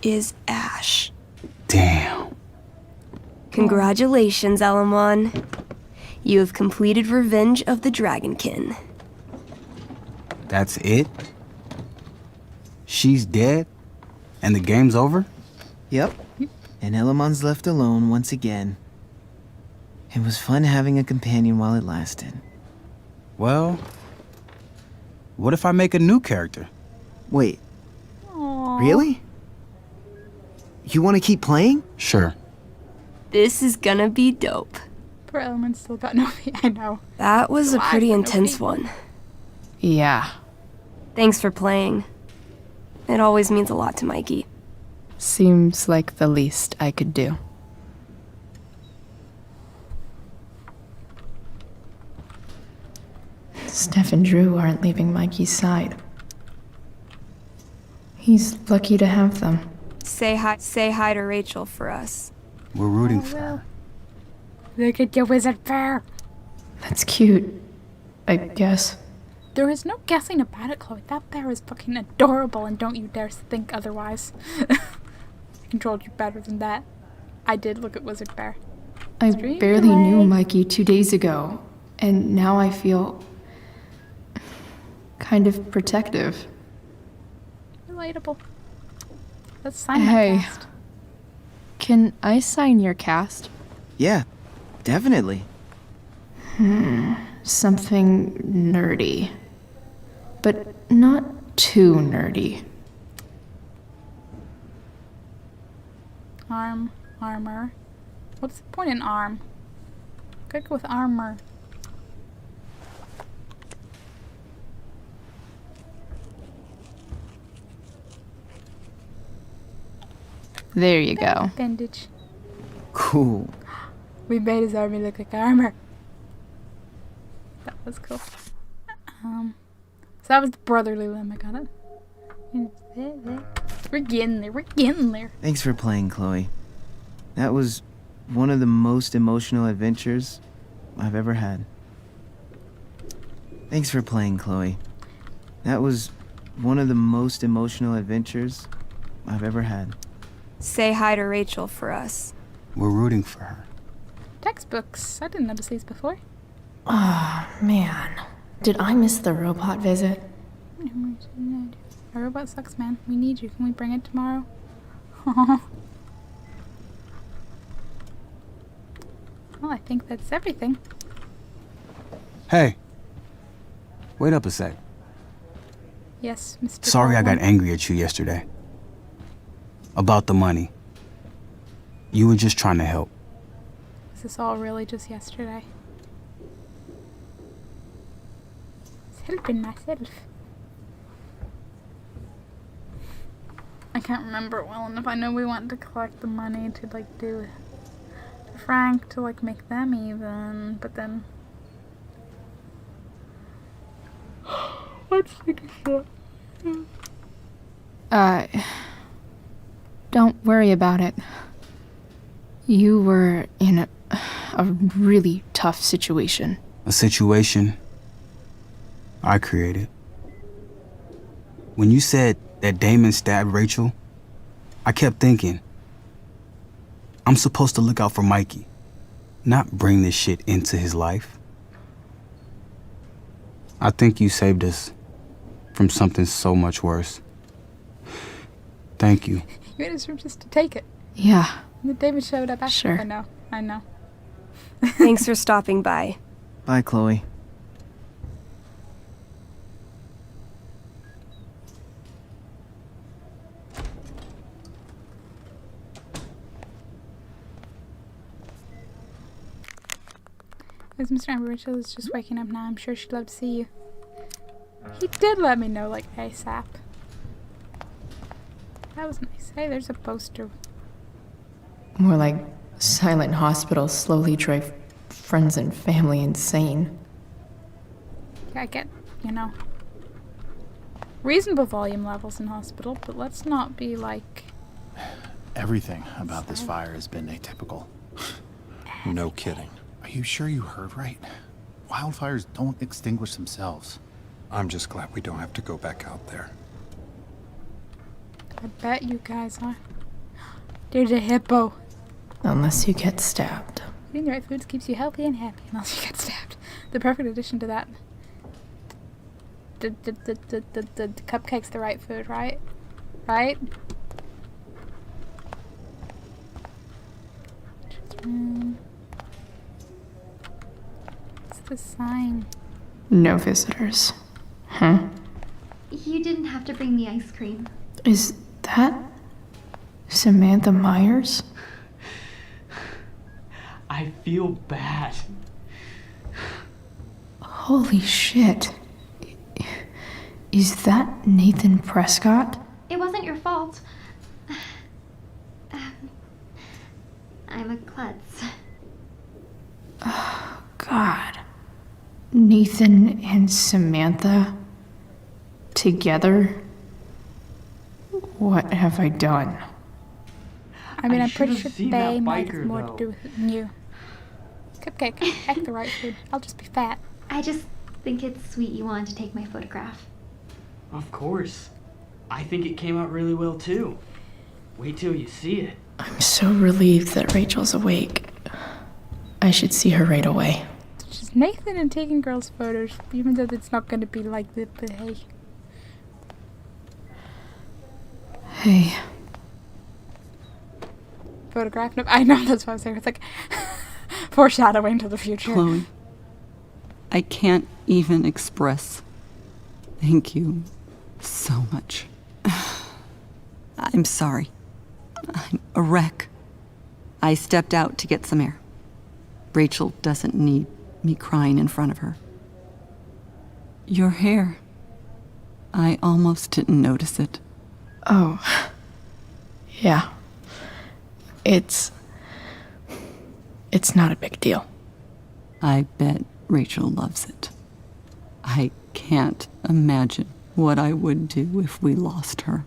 is ash. Damn. Congratulations, Elamon. You have completed Revenge of the Dragonkin. That's it? She's dead? And the game's over? Yep. And Elamon's left alone once again. It was fun having a companion while it lasted. Well, what if I make a new character? Wait. Really? You want to keep playing? Sure. This is gonna be dope. Poor Element still got no I know. That was a pretty no intense feet. one. Yeah. Thanks for playing. It always means a lot to Mikey. Seems like the least I could do. Steph and Drew aren't leaving Mikey's side. He's lucky to have them. Say hi to Rachel for us. We're rooting for her. Look at your wizard bear. That's cute, I guess. There is no guessing about it, Chloe. That bear is fucking adorable, and don't you dare think otherwise. I controlled you better than that. I did look at Wizard Bear. I barely knew Mikey 2 days ago, and now I feel kind of protective. Relatable. Let's sign Hey, my cast. can I sign your cast? Yeah, definitely. Something nerdy. But not too nerdy. Armor. What's the point in arm? Gotta go with armor. There you go. Bandage. Cool. We made his army look like armor. That was cool. So that was the brotherly limb. I got it. We're getting there. We're getting there. Thanks for playing, Chloe. That was one of the most emotional adventures I've ever had. Thanks for playing, Chloe. That was one of the most emotional adventures I've ever had. Say hi to Rachel for us. We're rooting for her. Textbooks. I didn't notice these before. Ah, man. Did I miss the robot visit? Our robot sucks, man. We need you. Can we bring it tomorrow? Well, I think that's everything. Hey. Wait up a sec. Yes, Mr. Sorry I got Baldwin. angry at you yesterday. About the money. You were just trying to help. Is this all really just yesterday? I was helping myself. I can't remember it well enough. I know we wanted to collect the money to like do Frank to like make them even, but then what's the Don't worry about it. You were in a really tough situation. A situation I created. When you said that Damon stabbed Rachel, I kept thinking, I'm supposed to look out for Mikey, not bring this shit into his life. I think you saved us from something so much worse. Thank you. You made us room just to take it. Yeah. And then David showed up after. Sure. I know. Thanks for stopping by. Bye, Chloe. As Mr. Amber Rachel is just waking up now, I'm sure she'd love to see you. He did let me know, like, ASAP. That was nice. Hey, there's a poster. More like silent hospitals slowly drive friends and family insane. Yeah, I get, reasonable volume levels in hospital, but let's not be like... Everything about this fire has been atypical. No kidding. Are you sure you heard right? Wildfires don't extinguish themselves. I'm just glad we don't have to go back out there. I bet you guys are. There's a hippo. Unless you get stabbed. Eating the right foods keeps you healthy and happy, unless you get stabbed. The perfect addition to that. The cupcake's the right food, right? Right? What's the sign? No visitors. Huh? You didn't have to bring me ice cream. Is that Samantha Myers? I feel bad. Holy shit. Is that Nathan Prescott? It wasn't your fault. I'm a klutz. Oh, God. Nathan and Samantha together? What have I done? I mean, I I'm pretty should've sure seen they that might have biker, more though. to do with it than you. Cupcake, act the right food. I'll just be fat. I just think it's sweet you wanted to take my photograph. Of course. I think it came out really well too. Wait till you see it. I'm so relieved that Rachel's awake. I should see her right away. It's just Nathan and taking girls' photos, even though it's not going to be like this, but hey. Hey. Photograph? No, I know, that's what I was saying. It's like foreshadowing to the future. Chloe, I can't even express thank you so much. I'm sorry. I'm a wreck. I stepped out to get some air. Rachel doesn't need me crying in front of her. Your hair. I almost didn't notice it. Oh. Yeah. It's not a big deal. I bet Rachel loves it. I can't imagine what I would do if we lost her.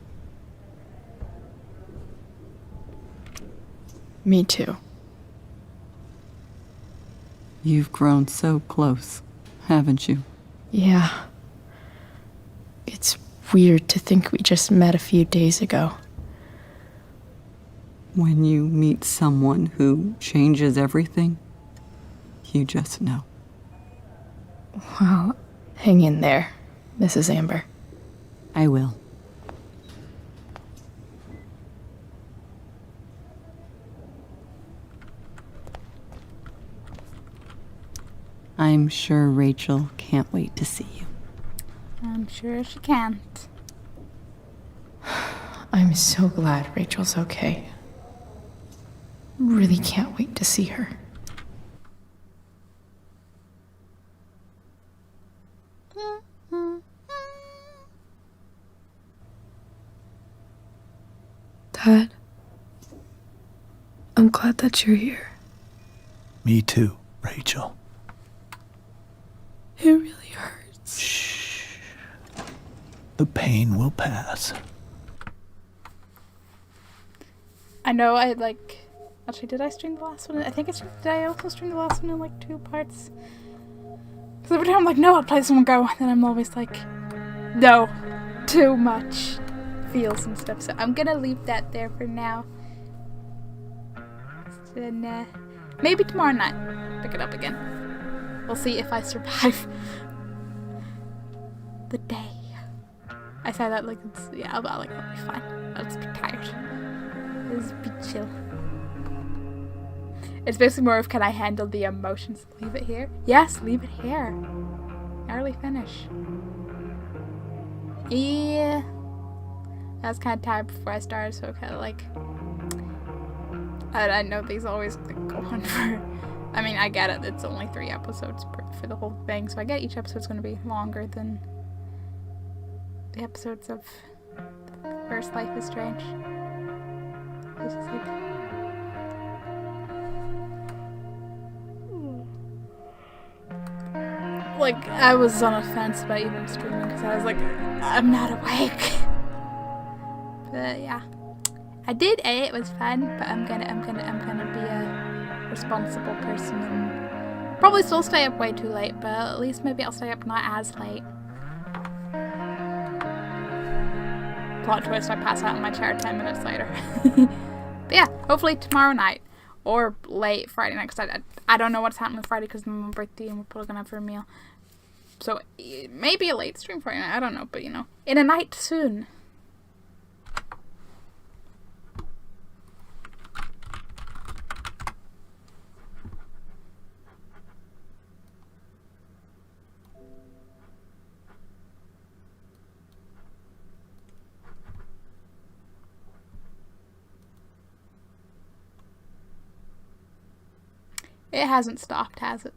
Me too. You've grown so close, haven't you? Yeah. It's weird to think we just met a few days ago. When you meet someone who changes everything, you just know. Well, hang in there, Mrs. Amber. I will. I'm sure Rachel can't wait to see you. I'm sure she can't. I'm so glad Rachel's okay. Really can't wait to see her. Dad, I'm glad that you're here. Me too, Rachel. It really hurts. Shh. The pain will pass. I know I like... Actually, did I stream the last one? I think it's... Did I also stream the last one in like 2 parts? Because every time I'm like, no, I'll play someone go. And then I'm always like, no. Too much feels and stuff. So I'm gonna leave that there for now. Then, maybe tomorrow night, pick it up again. We'll see if I survive the day. I say that like it's, yeah, I'll be fine. I'll just be tired. Just be chill. It's basically more of, can I handle the emotions? Leave it here? Yes, leave it here. Early finish. Yeah. I was kind of tired before I started, so kind of like... I know these always go on for... I mean, I get it. It's only 3 episodes for the whole thing, so I get each episode's going to be longer than the episodes of the first Life is Strange. It's just like, I was on a fence about even streaming because I was like, I'm not awake. But yeah. I did A, it was fun, but I'm gonna be a responsible person and probably still stay up way too late, but at least maybe I'll stay up not as late. Plot twist, I pass out in my chair 10 minutes later. But yeah, hopefully tomorrow night or late Friday night, because I don't know what's happening Friday because it's my birthday and we're probably gonna have for a meal. So maybe a late stream Friday night, I don't know, but you know, in a night soon. It hasn't stopped, has it?